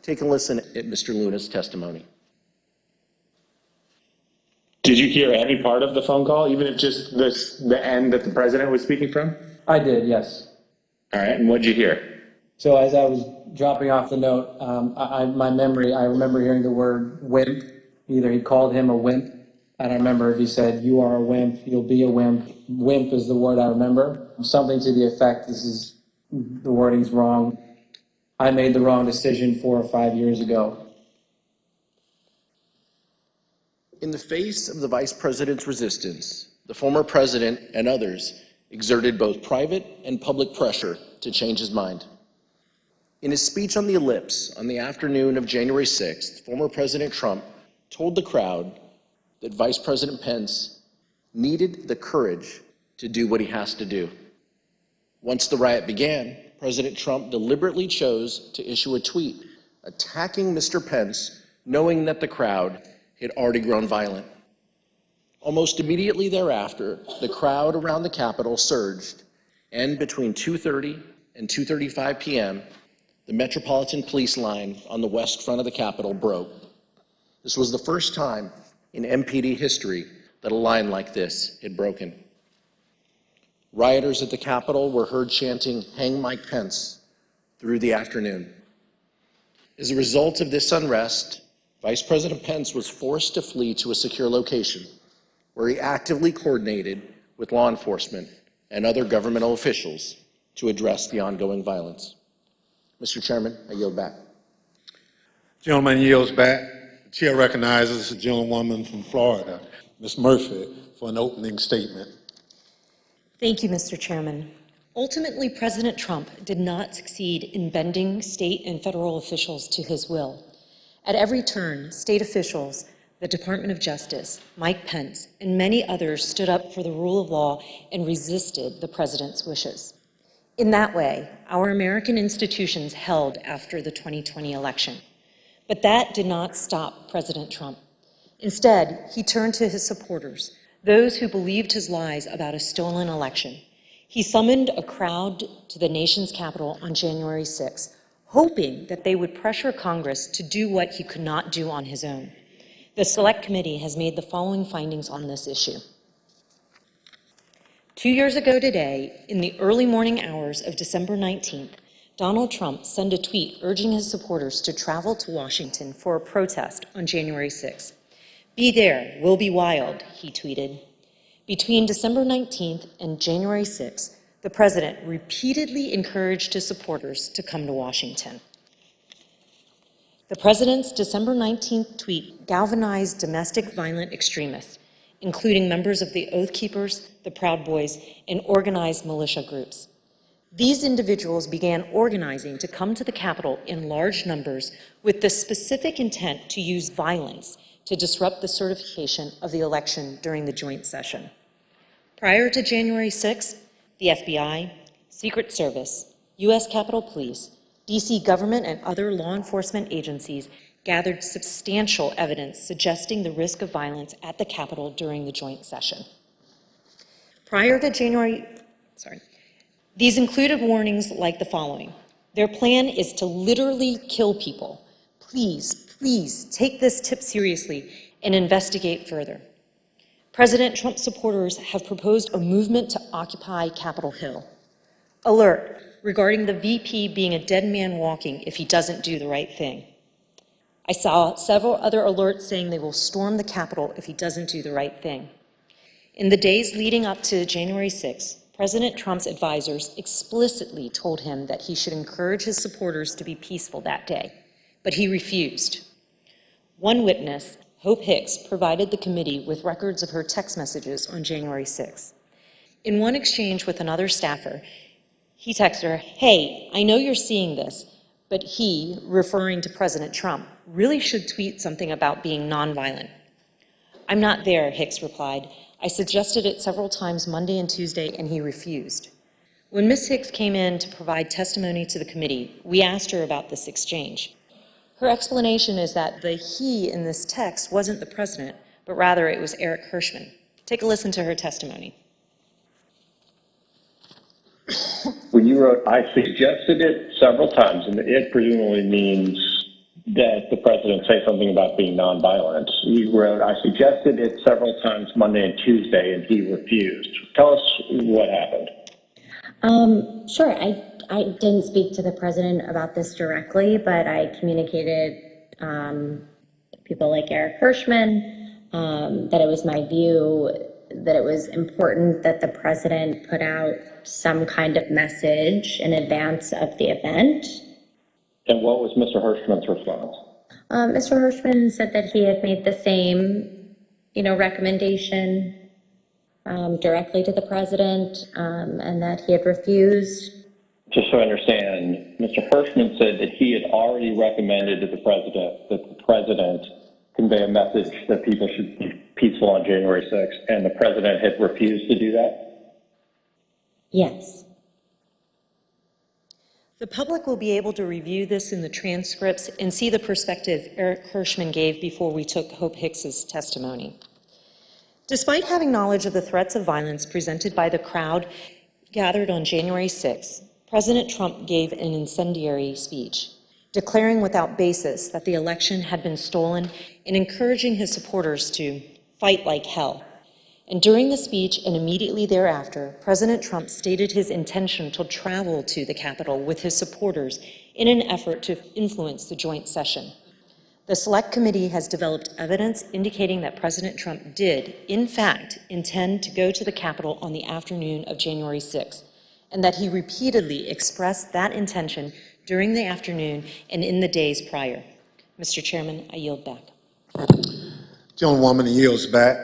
[SPEAKER 4] Take a listen at Mr. Luna's testimony.
[SPEAKER 32] Did you hear any part of the phone call, even if just the end that the president was speaking from?
[SPEAKER 3] I did, yes.
[SPEAKER 32] All right, and what did you hear?
[SPEAKER 3] So as I was dropping off the note, my memory, I remember hearing the word wimp. Either he called him a wimp. I don't remember if he said, you are a wimp, you'll be a wimp. Wimp is the word I remember. Something to the effect, the wording's wrong. I made the wrong decision 4 or 5 years ago.
[SPEAKER 4] In the face of the vice president's resistance, the former president and others exerted both private and public pressure to change his mind. In his speech on the Ellipse on the afternoon of January 6th, former President Trump told the crowd that Vice President Pence needed the courage to do what he has to do. Once the riot began, President Trump deliberately chose to issue a tweet attacking Mr. Pence, knowing that the crowd had already grown violent. Almost immediately thereafter, the crowd around the Capitol surged, and between 2:30 and 2:35 p.m., the Metropolitan Police line on the west front of the Capitol broke. This was the first time in MPD history that a line like this had broken. Rioters at the Capitol were heard chanting, "Hang Mike Pence," through the afternoon. As a result of this unrest, Vice President Pence was forced to flee to a secure location where he actively coordinated with law enforcement and other governmental officials to address the ongoing violence. Mr. Chairman, I yield back.
[SPEAKER 7] Gentleman yields back. The chair recognizes the gentlewoman from Florida, Ms. Murphy, for an opening statement.
[SPEAKER 13] Thank you, Mr. Chairman. Ultimately, President Trump did not succeed in bending state and federal officials to his will. At every turn, state officials, the Department of Justice, Mike Pence, and many others stood up for the rule of law and resisted the president's wishes. In that way, our American institutions held after the 2020 election. But that did not stop President Trump. Instead, he turned to his supporters, those who believed his lies about a stolen election. He summoned a crowd to the nation's capital on January 6, hoping that they would pressure Congress to do what he could not do on his own. The Select Committee has made the following findings on this issue. 2 years ago today, in the early morning hours of December 19th, Donald Trump sent a tweet urging his supporters to travel to Washington for a protest on January 6th. "Be there, we'll be wild," he tweeted. Between December 19th and January 6th, the president repeatedly encouraged his supporters to come to Washington. The president's December 19th tweet galvanized domestic violent extremists, including members of the Oath Keepers, the Proud Boys, and organized militia groups. These individuals began organizing to come to the Capitol in large numbers with the specific intent to use violence to disrupt the certification of the election during the joint session. Prior to January 6th, the FBI, Secret Service, U.S. Capitol Police, D.C. government, and other law enforcement agencies gathered substantial evidence suggesting the risk of violence at the Capitol during the joint session. These included warnings like the following. Their plan is to literally kill people. Please take this tip seriously and investigate further. President Trump's supporters have proposed a movement to occupy Capitol Hill. Alert regarding the VP being a dead man walking if he doesn't do the right thing. I saw several other alerts saying they will storm the Capitol if he doesn't do the right thing. In the days leading up to January 6th, President Trump's advisors explicitly told him that he should encourage his supporters to be peaceful that day, but he refused. One witness, Hope Hicks, provided the committee with records of her text messages on January 6th. In one exchange with another staffer, he texted her, "Hey, I know you're seeing this, but he," referring to President Trump, "really should tweet something about being nonviolent." "I'm not there," Hicks replied. "I suggested it several times Monday and Tuesday, and he refused." When Ms. Hicks came in to provide testimony to the committee, we asked her about this exchange. Her explanation is that the he in this text wasn't the president, but rather it was Eric Hirschman. Take a listen to her testimony.
[SPEAKER 28] When you wrote, "I suggested it several times," and it presumably means
[SPEAKER 26] that the president say something about being nonviolent. You wrote, I suggested it several times Monday and Tuesday, and he refused. Tell us what happened.
[SPEAKER 9] Sure. I didn't speak to the president about this directly, but I communicated people like Eric Hirschman that it was my view that it was important that the president put out some kind of message in advance of the event.
[SPEAKER 26] And what was Mr. Hirschman's response?
[SPEAKER 9] Mr. Hirschman said that he had made the same, recommendation directly to the president, and that he had refused.
[SPEAKER 26] Just so I understand, Mr. Hirschman said that he had already recommended to the president convey a message that people should be peaceful on January 6th, and the president had refused to do that?
[SPEAKER 9] Yes.
[SPEAKER 13] The public will be able to review this in the transcripts and see the perspective Eric Hirschman gave before we took Hope Hicks's testimony. Despite having knowledge of the threats of violence presented by the crowd gathered on January 6th, President Trump gave an incendiary speech, declaring without basis that the election had been stolen and encouraging his supporters to fight like hell. And during the speech and immediately thereafter, President Trump stated his intention to travel to the Capitol with his supporters in an effort to influence the joint session. The Select Committee has developed evidence indicating that President Trump did, in fact, intend to go to the Capitol on the afternoon of January 6th, and that he repeatedly expressed that intention during the afternoon and in the days prior. Mr. Chairman, I yield back.
[SPEAKER 7] Gentlewoman yields back.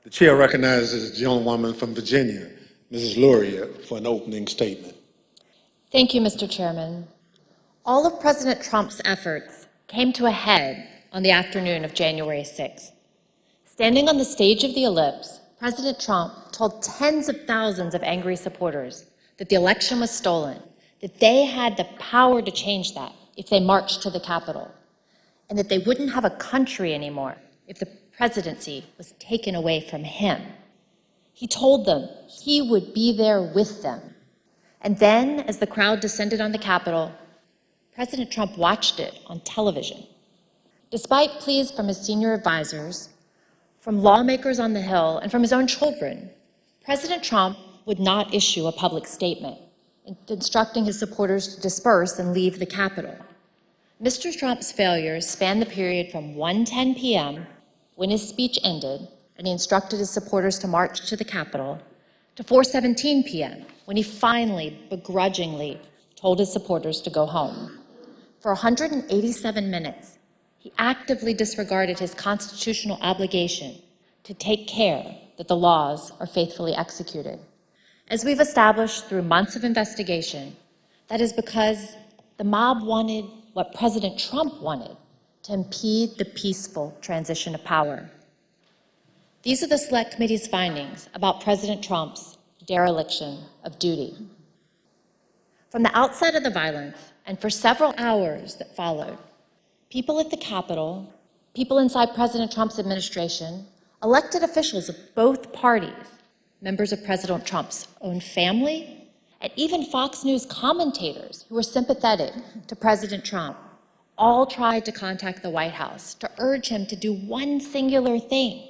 [SPEAKER 7] The chair recognizes the gentlewoman from Virginia, Mrs. Luria, for an opening statement.
[SPEAKER 14] Thank you, Mr. Chairman. All of President Trump's efforts came to a head on the afternoon of January 6th. Standing on the stage of the ellipse, President Trump told tens of thousands of angry supporters that the election was stolen, that they had the power to change that if they marched to the Capitol, and that they wouldn't have a country anymore if the presidency was taken away from him. He told them he would be there with them. And then, as the crowd descended on the Capitol, President Trump watched it on television. Despite pleas from his senior advisors, from lawmakers on the Hill, and from his own children, President Trump would not issue a public statement instructing his supporters to disperse and leave the Capitol. Mr. Trump's failures spanned the period from 1:10 p.m., when his speech ended and he instructed his supporters to march to the Capitol, to 4:17 p.m., when he finally, begrudgingly, told his supporters to go home. For 187 minutes, he actively disregarded his constitutional obligation to take care that the laws are faithfully executed. As we've established through months of investigation, that is because the mob wanted what President Trump wanted, to impede the peaceful transition of power. These are the Select Committee's findings about President Trump's dereliction of duty. From the outset of the violence, and for several hours that followed, people at the Capitol, people inside President Trump's administration, elected officials of both parties, members of President Trump's own family, and even Fox News commentators who were sympathetic to President Trump, all tried to contact the White House to urge him to do one singular thing,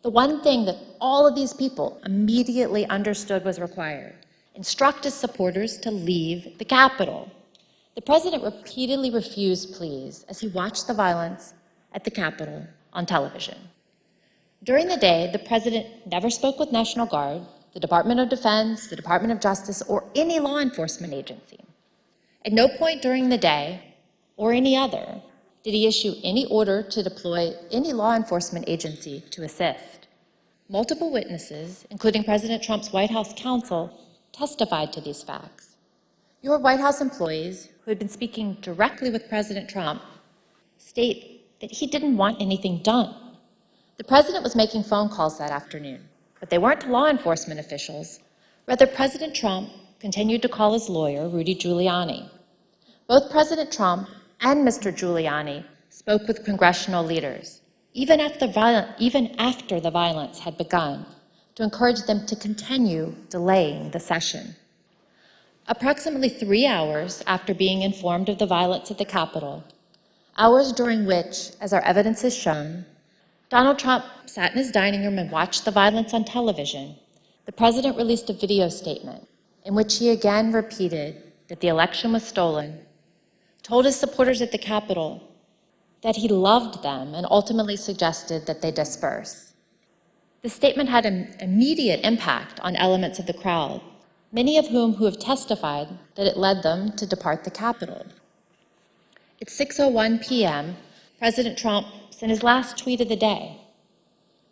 [SPEAKER 14] the one thing that all of these people immediately understood was required: instruct his supporters to leave the Capitol. The president repeatedly refused pleas as he watched the violence at the Capitol on television. During the day, the president never spoke with National Guard, the Department of Defense, the Department of Justice, or any law enforcement agency. At no point during the day, or any other, did he issue any order to deploy any law enforcement agency to assist. Multiple witnesses, including President Trump's White House counsel, testified to these facts. Your White House employees, who had been speaking directly with President Trump, state that he didn't want anything done. The president was making phone calls that afternoon, but they weren't to law enforcement officials. Rather, President Trump continued to call his lawyer, Rudy Giuliani. Both President Trump and Mr. Giuliani spoke with congressional leaders, even after the violence had begun, to encourage them to continue delaying the session. Approximately 3 hours after being informed of the violence at the Capitol, hours during which, as our evidence has shown, Donald Trump sat in his dining room and watched the violence on television, the president released a video statement in which he again repeated that the election was stolen, told his supporters at the Capitol that he loved them, and ultimately suggested that they disperse. The statement had an immediate impact on elements of the crowd, many of whom have testified that it led them to depart the Capitol. At 6:01 p.m., President Trump sent his last tweet of the day.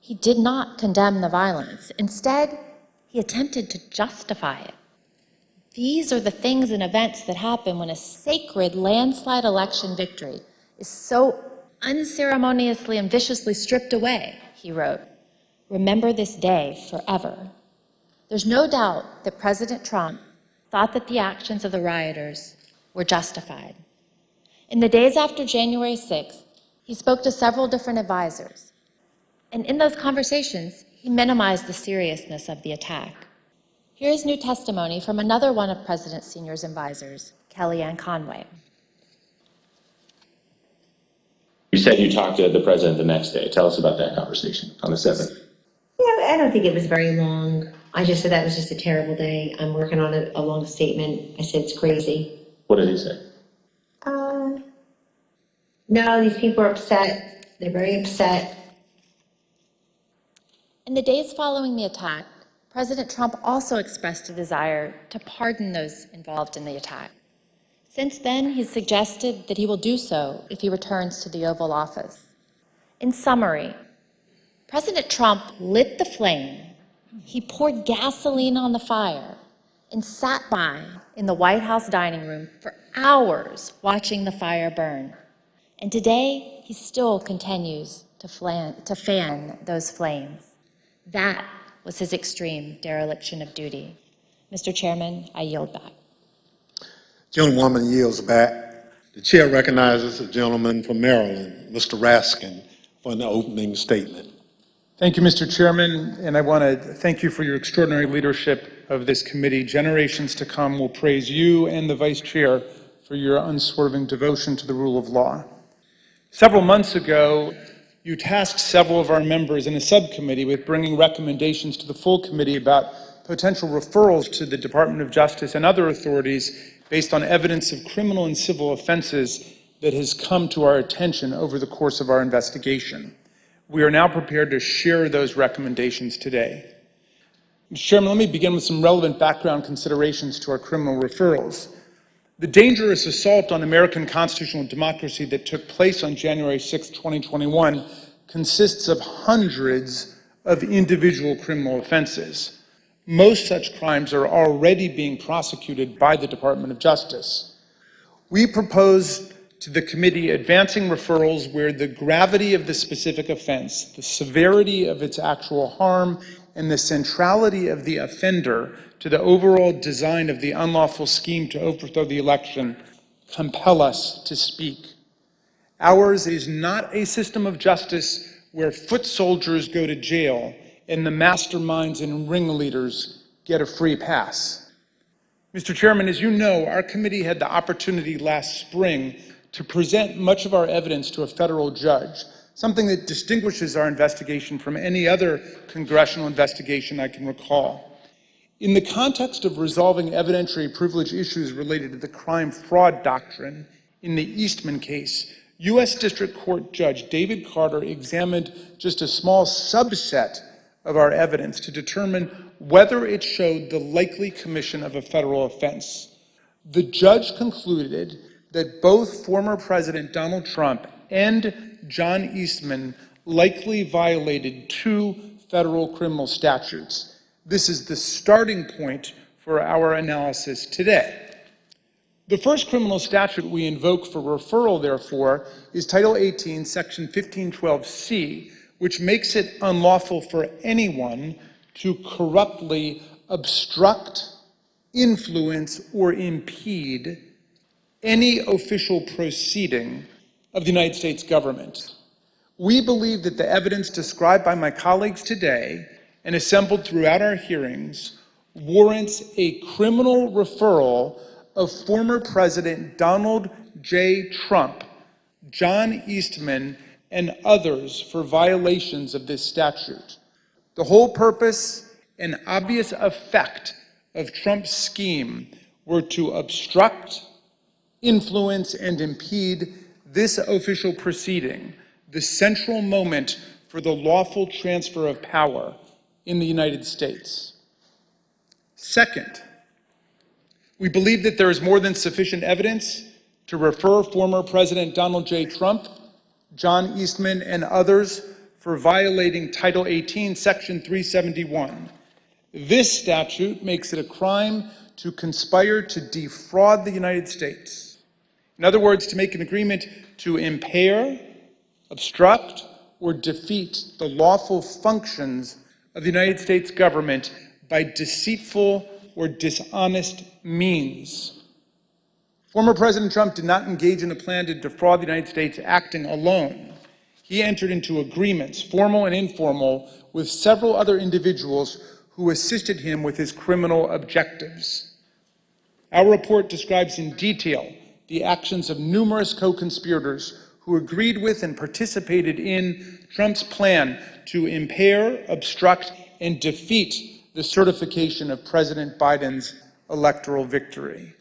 [SPEAKER 14] He did not condemn the violence. Instead, he attempted to justify it. These are the things and events that happen when a sacred landslide election victory is so unceremoniously and viciously stripped away, he wrote. Remember this day forever. There's no doubt that President Trump thought that the actions of the rioters were justified. In the days after January 6th, he spoke to several different advisors. And in those conversations, he minimized the seriousness of the attack. Here is new testimony from another one of President Senior's advisors, Kellyanne Conway.
[SPEAKER 6] You said you talked to the president the next day. Tell us about that conversation on the 7th.
[SPEAKER 15] Yeah, I don't think it was very long. I just said that was just a terrible day. I'm working on a long statement. I said it's crazy.
[SPEAKER 6] What did he say?
[SPEAKER 15] No, these people are upset. They're very upset.
[SPEAKER 14] In the days following the attack, President Trump also expressed a desire to pardon those involved in the attack. Since then, he's suggested that he will do so if he returns to the Oval Office. In summary, President Trump lit the flame, he poured gasoline on the fire, and sat by in the White House dining room for hours watching the fire burn. And today, he still continues to fan those flames. That was his extreme dereliction of duty. Mr. Chairman, I yield back.
[SPEAKER 7] Gentlewoman yields back. The chair recognizes the gentleman from Maryland, Mr. Raskin, for an opening statement.
[SPEAKER 16] Thank you, Mr. Chairman, and I want to thank you for your extraordinary leadership of this committee. Generations to come will praise you and the Vice Chair for your unswerving devotion to the rule of law. Several months ago, you tasked several of our members in a subcommittee with bringing recommendations to the full committee about potential referrals to the Department of Justice and other authorities based on evidence of criminal and civil offenses that has come to our attention over the course of our investigation. We are now prepared to share those recommendations today. Mr. Chairman, let me begin with some relevant background considerations to our criminal referrals. The dangerous assault on American constitutional democracy that took place on January 6, 2021 consists of hundreds of individual criminal offenses. Most such crimes are already being prosecuted by the Department of Justice. We propose to the committee advancing referrals where the gravity of the specific offense, the severity of its actual harm, and the centrality of the offender to the overall design of the unlawful scheme to overthrow the election compel us to speak. Ours is not a system of justice where foot soldiers go to jail and the masterminds and ringleaders get a free pass. Mr. Chairman, as you know, our committee had the opportunity last spring to present much of our evidence to a federal judge, something that distinguishes our investigation from any other congressional investigation I can recall. In the context of resolving evidentiary privilege issues related to the crime-fraud doctrine in the Eastman case, U.S. District Court Judge David Carter examined just a small subset of our evidence to determine whether it showed the likely commission of a federal offense. The judge concluded that both former President Donald Trump and John Eastman likely violated 2 federal criminal statutes. This is the starting point for our analysis today. The first criminal statute we invoke for referral, therefore, is Title 18, Section 1512C, which makes it unlawful for anyone to corruptly obstruct, influence, or impede any official proceeding of the United States government. We believe that the evidence described by my colleagues today and assembled throughout our hearings warrants a criminal referral of former President Donald J. Trump John Eastman, and others for violations of this statute. The whole purpose and obvious effect of Trump's scheme were to obstruct, influence, and impede this official proceeding, the central moment for the lawful transfer of power in the United States. Second, we believe that there is more than sufficient evidence to refer former President Donald J. Trump, John Eastman, and others for violating Title 18, Section 371. This statute makes it a crime to conspire to defraud the United States. In other words, to make an agreement to impair, obstruct, or defeat the lawful functions of the United States government by deceitful or dishonest means. Former President Trump did not engage in a plan to defraud the United States acting alone. He entered into agreements, formal and informal, with several other individuals who assisted him with his criminal objectives. Our report describes in detail the actions of numerous co-conspirators who agreed with and participated in Trump's plan to impair, obstruct, and defeat the certification of President Biden's electoral victory.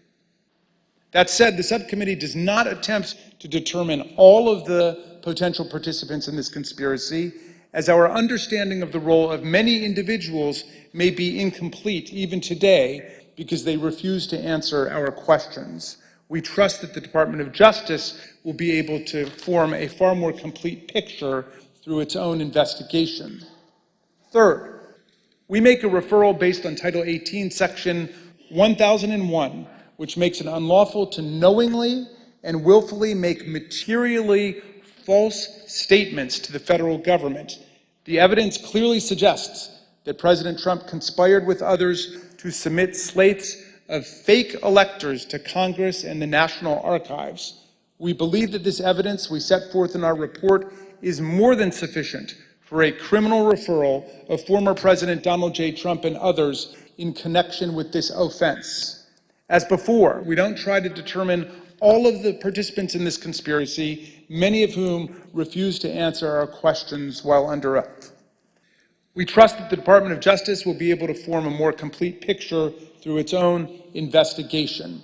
[SPEAKER 16] That said, the subcommittee does not attempt to determine all of the potential participants in this conspiracy, as our understanding of the role of many individuals may be incomplete even today because they refuse to answer our questions. We trust that the Department of Justice will be able to form a far more complete picture through its own investigation. Third, we make a referral based on Title 18, Section 1001, which makes it unlawful to knowingly and willfully make materially false statements to the federal government. The evidence clearly suggests that President Trump conspired with others to submit slates of fake electors to Congress and the National Archives. We believe that this evidence we set forth in our report is more than sufficient for a criminal referral of former President Donald J. Trump and others in connection with this offense. As before, we don't try to determine all of the participants in this conspiracy, many of whom refuse to answer our questions while under oath. We trust that the Department of Justice will be able to form a more complete picture through its own investigation.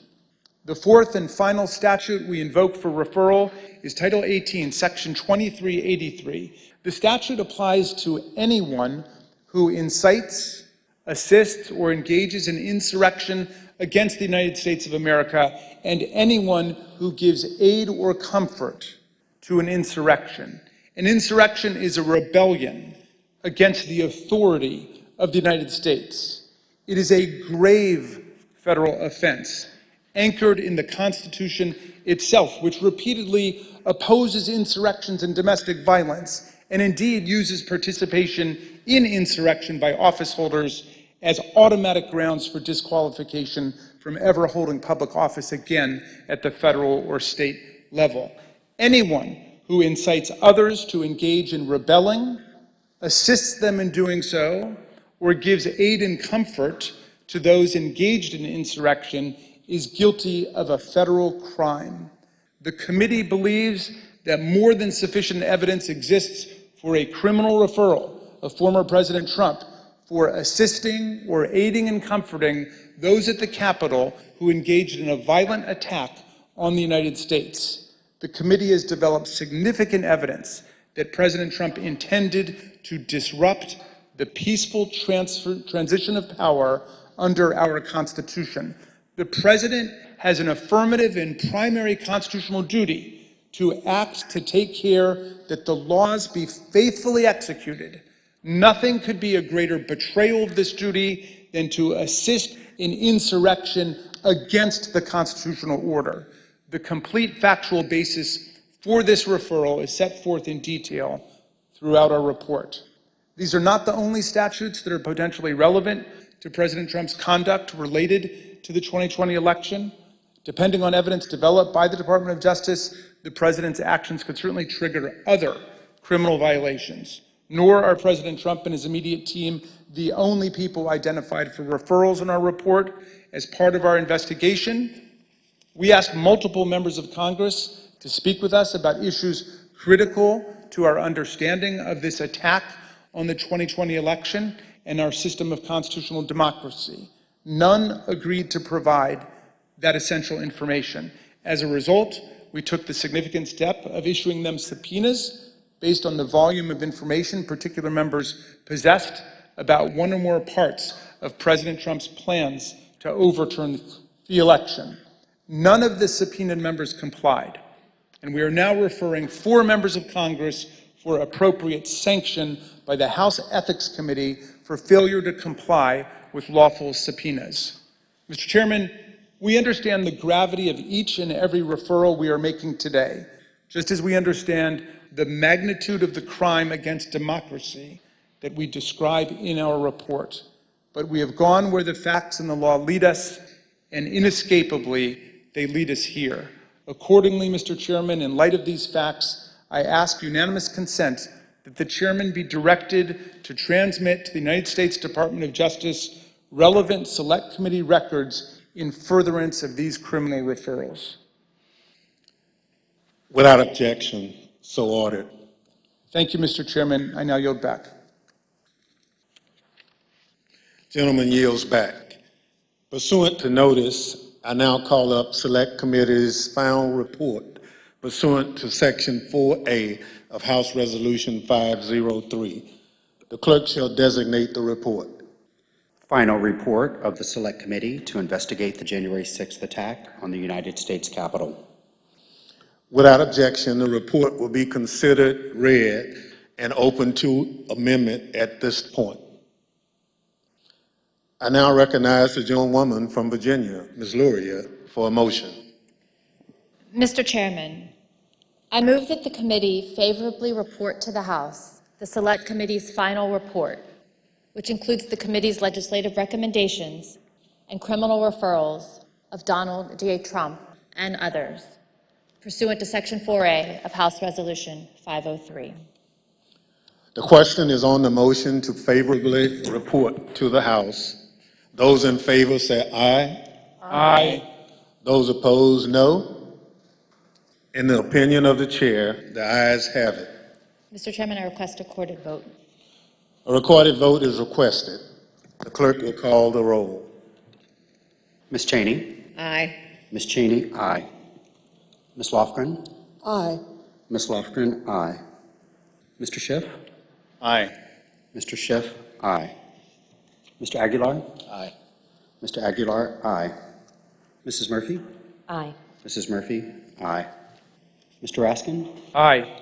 [SPEAKER 16] The fourth and final statute we invoke for referral is Title 18, Section 2383. The statute applies to anyone who incites, assists, or engages in insurrection against the United States of America, and anyone who gives aid or comfort to an insurrection. An insurrection is a rebellion against the authority of the United States. It is a grave federal offense anchored in the Constitution itself, which repeatedly opposes insurrections and domestic violence, and indeed uses participation in insurrection by office holders as automatic grounds for disqualification from ever holding public office again at the federal or state level. Anyone who incites others to engage in rebelling, assists them in doing so, or gives aid and comfort to those engaged in insurrection is guilty of a federal crime. The committee believes that more than sufficient evidence exists for a criminal referral of former President Trump for assisting or aiding and comforting those at the Capitol who engaged in a violent attack on the United States. The committee has developed significant evidence that President Trump intended to disrupt the peaceful transition of power under our Constitution. The President has an affirmative and primary constitutional duty to act to take care that the laws be faithfully executed. Nothing could be a greater betrayal of this duty than to assist in insurrection against the constitutional order. The complete factual basis for this referral is set forth in detail throughout our report. These are not the only statutes that are potentially relevant to President Trump's conduct related to the 2020 election. Depending on evidence developed by the Department of Justice, the President's actions could certainly trigger other criminal violations. Nor are President Trump and his immediate team the only people identified for referrals in our report. As part of our investigation, we asked multiple members of Congress to speak with us about issues critical to our understanding of this attack on the 2020 election and our system of constitutional democracy. None agreed to provide that essential information. As a result, we took the significant step of issuing them subpoenas based on the volume of information particular members possessed about one or more parts of President Trump's plans to overturn the election. None of the subpoenaed members complied, and we are now referring 4 members of Congress for appropriate sanction by the House Ethics Committee for failure to comply with lawful subpoenas. Mr. Chairman, we understand the gravity of each and every referral we are making today, just as we understand the magnitude of the crime against democracy that we describe in our report. But we have gone where the facts and the law lead us, and inescapably, they lead us here. Accordingly, Mr. Chairman, in light of these facts, I ask unanimous consent that the chairman be directed to transmit to the United States Department of Justice relevant Select Committee records in furtherance of these criminal referrals.
[SPEAKER 7] Without objection, so ordered.
[SPEAKER 16] Thank you, Mr. Chairman. I now yield back.
[SPEAKER 7] Gentleman yields back. Pursuant to notice, I now call up Select Committee's final report pursuant to Section 4A of House Resolution 503. The clerk shall designate the report.
[SPEAKER 17] Final report of the Select Committee to investigate the January 6th attack on the United States Capitol.
[SPEAKER 7] Without objection, the report will be considered read and open to amendment at this point. I now recognize the gentlewoman from Virginia, Ms. Luria, for a motion.
[SPEAKER 14] Mr. Chairman, I move that the committee favorably report to the House the Select Committee's final report, which includes the committee's legislative recommendations and criminal referrals of Donald J. Trump and others, pursuant to Section 4A of House Resolution 503.
[SPEAKER 7] The question is on the motion to favorably report to the House. Those in favor say aye.
[SPEAKER 16] Aye.
[SPEAKER 7] Those opposed, no. In the opinion of the chair, the ayes have it.
[SPEAKER 14] Mr. Chairman, I request a recorded vote.
[SPEAKER 7] A recorded vote is requested. The clerk will call the roll.
[SPEAKER 17] Ms. Cheney?
[SPEAKER 31] Aye.
[SPEAKER 17] Ms. Cheney, aye. Ms. Lofgren?
[SPEAKER 8] Aye.
[SPEAKER 17] Ms. Lofgren, aye. Mr. Schiff?
[SPEAKER 10] Aye.
[SPEAKER 17] Mr. Schiff, aye. Mr. Aguilar?
[SPEAKER 4] Aye.
[SPEAKER 17] Mr. Aguilar, aye. Mrs. Murphy?
[SPEAKER 13] Aye.
[SPEAKER 17] Mrs. Murphy, aye. Mr. Raskin?
[SPEAKER 16] Aye.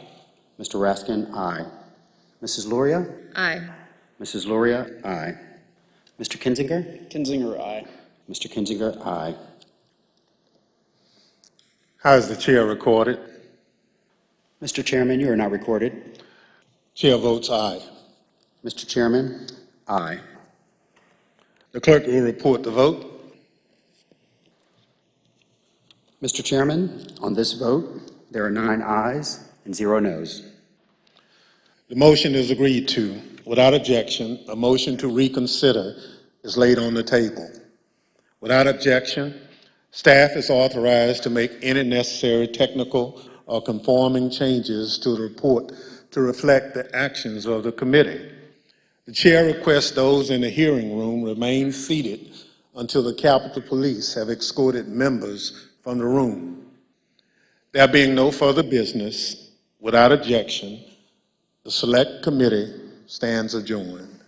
[SPEAKER 17] Mr. Raskin, aye. Mrs. Luria?
[SPEAKER 13] Aye.
[SPEAKER 17] Mrs. Luria, aye. Mr. Kinzinger?
[SPEAKER 12] Kinzinger, aye.
[SPEAKER 17] Mr. Kinzinger, aye.
[SPEAKER 7] How is the chair recorded?
[SPEAKER 17] Mr. Chairman, you are not recorded.
[SPEAKER 7] Chair votes aye.
[SPEAKER 17] Mr. Chairman, aye.
[SPEAKER 7] The clerk will report the vote.
[SPEAKER 17] Mr. Chairman, on this vote, there are 9 ayes and 0 noes.
[SPEAKER 7] The motion is agreed to. Without objection, a motion to reconsider is laid on the table. Without objection, staff is authorized to make any necessary technical or conforming changes to the report to reflect the actions of the committee. The chair requests those in the hearing room remain seated until the Capitol Police have escorted members from the room. There being no further business, without objection, the Select Committee stands adjourned.